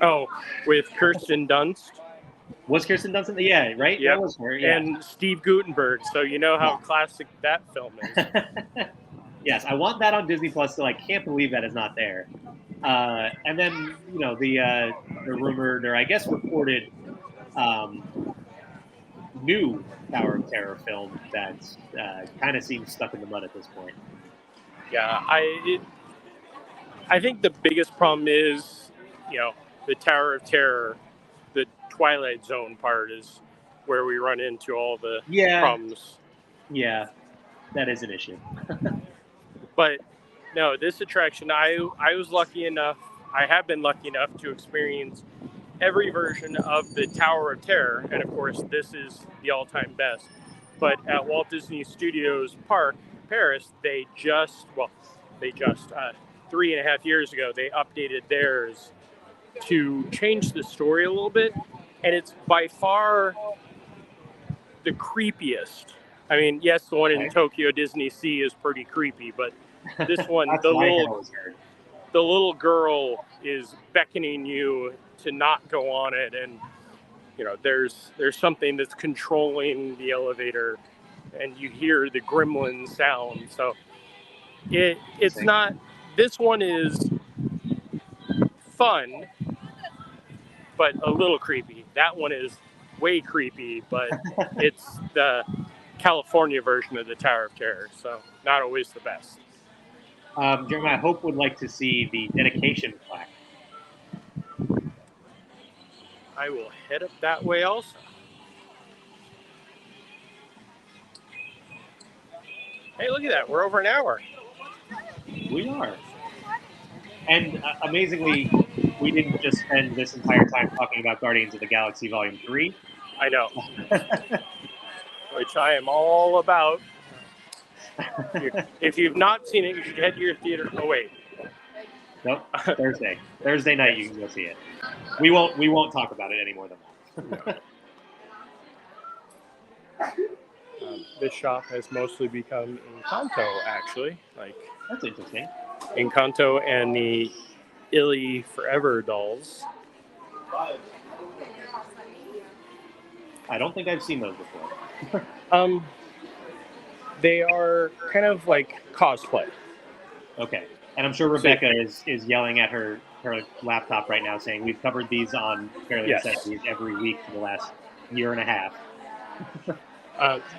Oh, with Kirsten Dunst. Was Kirsten Dunst? Yeah, right. Yep. That was her. Yeah. And Steve Guttenberg. So you know how classic that film is. Yes, I want that on Disney Plus. So I can't believe that is not there. And then the rumored or I guess reported new Tower of Terror film that kind of seems stuck in the mud at this point. Yeah, I think the biggest problem is, the Tower of Terror, the Twilight Zone part is where we run into all the problems. Yeah, that is an issue. But no, this attraction, I was lucky enough, I have been lucky enough to experience every version of the Tower of Terror. And of course, this is the all-time best. But at Walt Disney Studios Park, Paris, they just 3.5 years ago, they updated theirs to change the story a little bit. And it's by far the creepiest. I mean, yes, the one in Tokyo Disney Sea is pretty creepy, but this one, the little girl is beckoning you to not go on it, and there's something that's controlling the elevator, and you hear the gremlin sound. So it's not. This one is fun, but a little creepy. That one is way creepy, but it's the California version of the Tower of Terror, so not always the best. Jeremiah, Hope would like to see the dedication plaque. I will head up that way also. Hey, look at that. We're over an hour. We are. And amazingly, we didn't just spend this entire time talking about Guardians of the Galaxy Volume 3. I know. Which I am all about. If you've not seen it, you should head to your theater. Oh, wait. Nope. Thursday night you can go see it. We won't talk about it any more than that. This shop has mostly become Encanto, actually. That's interesting. Encanto and the Illy Forever dolls. I don't think I've seen those before. They are kind of like cosplay. Okay. And I'm sure Rebecca is yelling at her laptop right now saying, we've covered these on Fairly Necessities every week for the last year and a half.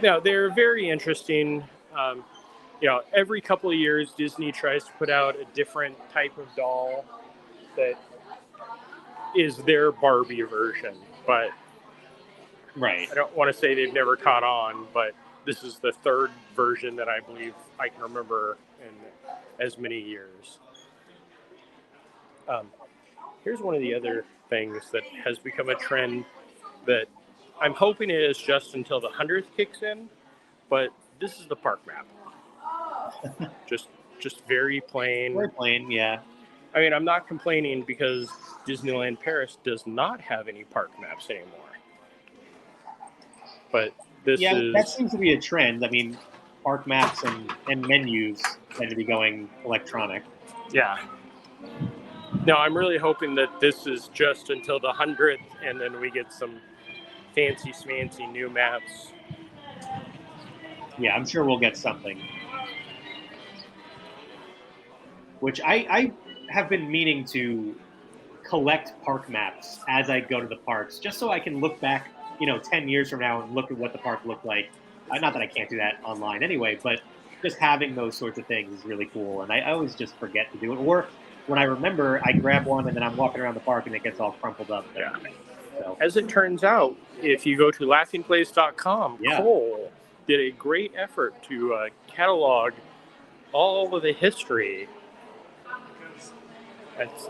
No, they're very interesting. Every couple of years, Disney tries to put out a different type of doll that is their Barbie version. But right, I don't want to say they've never caught on, but this is the third version that I believe I can remember in as many years. Here's one of the other things that has become a trend that I'm hoping it is just until the 100th kicks in, but this is the park map. just very plain. Very plain, yeah. I mean, I'm not complaining because Disneyland Paris does not have any park maps anymore. But that seems to be a trend. I mean, park maps and menus tend to be going electronic. Yeah. No, I'm really hoping that this is just until the 100th, and then we get some fancy smancy new maps. Yeah, I'm sure we'll get something. Which I have been meaning to collect park maps as I go to the parks, just so I can look back, 10 years from now and look at what the park looked like. Not that I can't do that online anyway, but just having those sorts of things is really cool. And I always just forget to do it. Or when I remember, I grab one and then I'm walking around the park and it gets all crumpled up. Yeah. So. As it turns out, if you go to laughingplace.com, Cole did a great effort to catalog all of the history.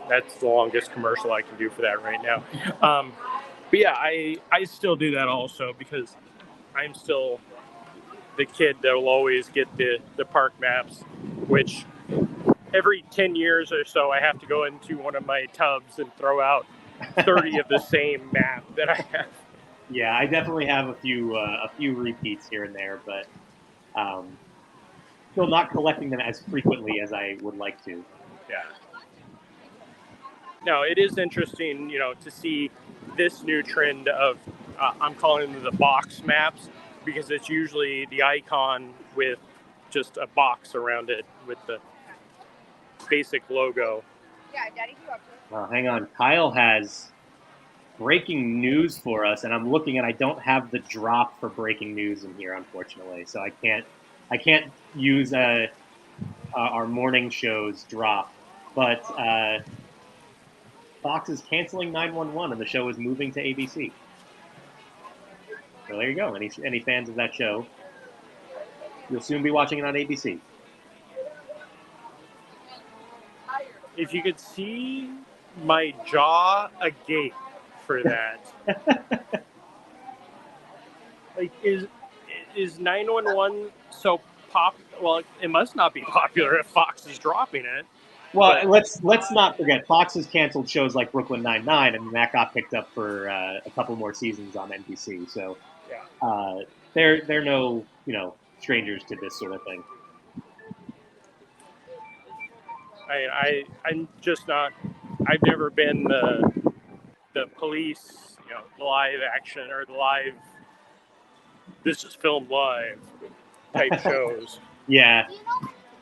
That's the longest commercial I can do for that right now. But yeah, I still do that also because I'm still the kid that will always get the park maps, which every 10 years or so I have to go into one of my tubs and throw out 30 of the same map that I have. Yeah, I definitely have a few repeats here and there, but still not collecting them as frequently as I would like to. Yeah. No, it is interesting, to see this new trend of I'm calling them the box maps because it's usually the icon with just a box around it with the basic logo. Yeah, Daddy, you up to it? Hang on, Kyle has breaking news for us, and I'm looking and I don't have the drop for breaking news in here, unfortunately. So I can't use our morning show's drop, but Fox is canceling 911 and the show is moving to ABC. So there you go. Any fans of that show, you'll soon be watching it on ABC. If you could see my jaw agape for that. Like, is 911 so pop? Well, it must not be popular if Fox is dropping it. Well, let's not forget Fox has canceled shows like Brooklyn Nine-Nine, and that got picked up for a couple more seasons on NBC. So Yeah. they're no strangers to this sort of thing. I'm just not. I've never been the police, live action or the live. This is filmed live type shows. Yeah,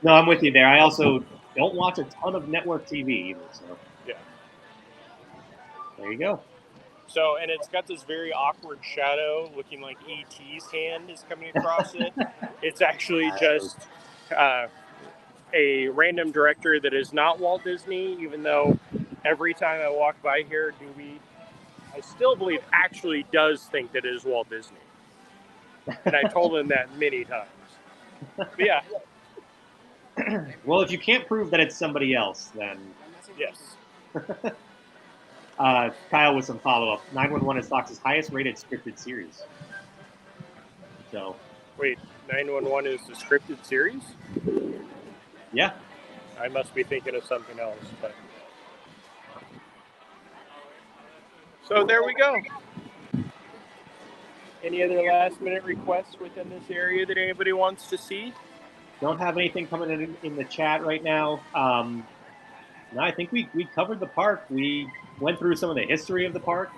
no, I'm with you there. I also don't watch a ton of network TV either. So Yeah. there you go. So, and it's got this very awkward shadow looking like E.T.'s hand is coming across it. It's actually just a random director that is not Walt Disney, even though every time I walk by here, I still believe actually does think that it is Walt Disney. And I told him that many times. But yeah. Well, if you can't prove that it's somebody else, then Yes. Kyle with some follow-up. 911 is Fox's highest-rated scripted series. So Wait, 911 is the scripted series? yeah, I must be thinking of something else. But so there we go. Any other last-minute requests within this area that anybody wants to see? don't have anything coming in the chat right now. No, I think we covered the park. We went through some of the history of the park.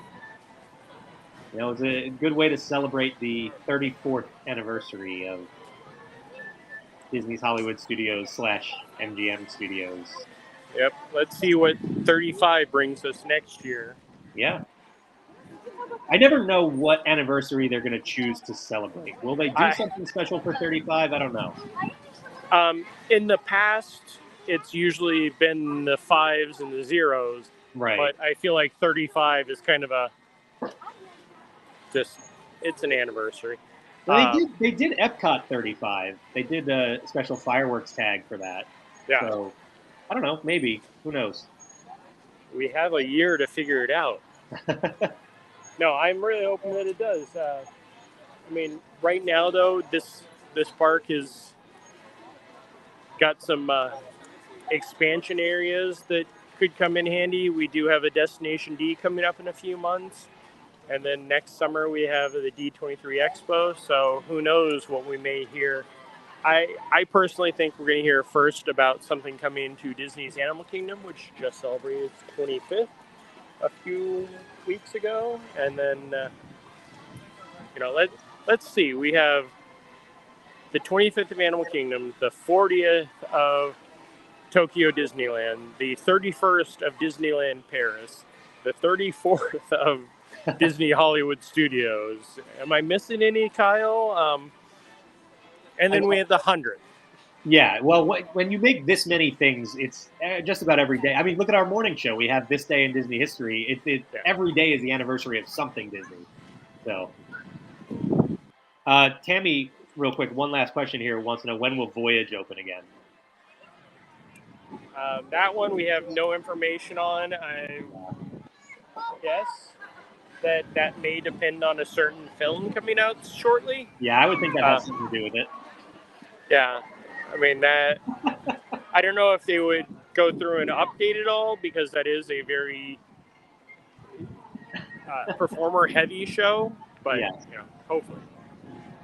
It was a good way to celebrate the 34th anniversary of Disney's Hollywood Studios / MGM Studios. Yep. Let's see what 35 brings us next year. Yeah. I never know what anniversary they're going to choose to celebrate. Will they do something special for 35? I don't know. In the past, it's usually been the 5s and the 0s. Right. But I feel like 35 is kind of it's an anniversary. Well, they did Epcot 35. They did a special fireworks tag for that. Yeah. So, I don't know. Maybe. Who knows? We have a year to figure it out. No, I'm really hoping that it does. Right now, though, this park has got some expansion areas that could come in handy. We do have a Destination D coming up in a few months. And then next summer we have the D23 Expo. So who knows what we may hear. I personally think we're going to hear first about something coming to Disney's Animal Kingdom, which just celebrated its 25th a few weeks ago. And then, let's see. We have the 25th of Animal Kingdom, the 40th of Tokyo Disneyland, the 31st of Disneyland Paris, the 34th of Disney Hollywood Studios. Am I missing any, Kyle? And then we have the 100th. Yeah, well, when you make this many things, it's just about every day. I mean, look at our morning show. We have this day in Disney history. Every day is the anniversary of something Disney. So, Tammy, real quick, one last question here. Wants to know, when will Voyage open again? That one we have no information on. I guess that may depend on a certain film coming out shortly. Yeah, I would think that has something to do with it. Yeah, I don't know if they would go through and update it all, because that is a very performer-heavy show. but Yes. hopefully.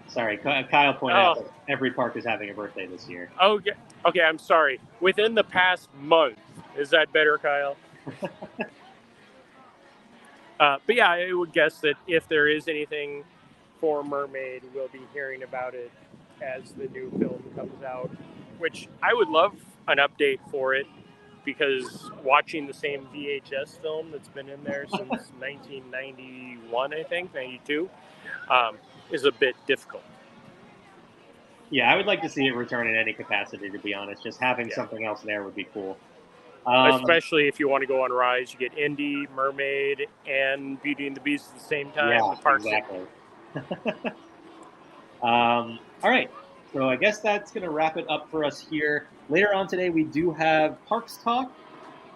Sorry, Kyle pointed out that every park is having a birthday this year. Okay, I'm sorry. Within the past month. Is that better, Kyle? But yeah, I would guess that if there is anything for Mermaid, we'll be hearing about it as the new film comes out, which I would love an update for it, because watching the same VHS film that's been in there since 1991, I think, 92, is a bit difficult. Yeah, I would like to see it return in any capacity, to be honest. Just having something else there would be cool. Especially if you want to go on rides, you get Indy, Mermaid, and Beauty and the Beast at the same time. Yeah, the parks exactly. All right, so I guess that's going to wrap it up for us here. Later on today, we do have Parks Talk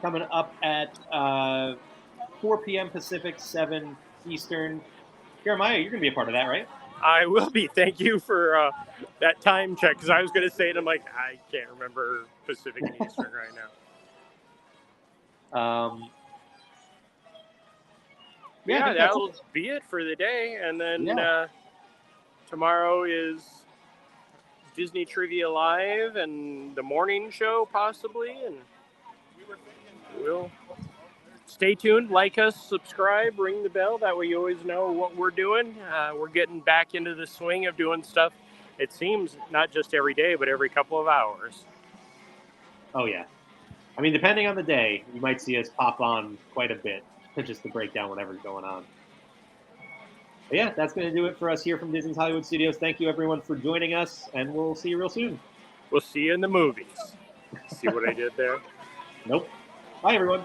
coming up at 4 p.m. Pacific, 7 Eastern. Jeremiah, you're going to be a part of that, right? I will be. Thank you for that time check, because I was going to say it. I'm like, I can't remember Pacific and Eastern right now. Yeah, that'll be it for the day. And then tomorrow is Disney Trivia Live and the morning show, possibly. And we'll stay tuned, like us, subscribe, ring the bell. That way you always know what we're doing. We're getting back into the swing of doing stuff, it seems, not just every day, but every couple of hours. Oh, yeah. I mean, depending on the day, you might see us pop on quite a bit just to break down whatever's going on. But yeah, that's going to do it for us here from Disney's Hollywood Studios. Thank you, everyone, for joining us, and we'll see you real soon. We'll see you in the movies. See what I did there? Nope. Bye, everyone.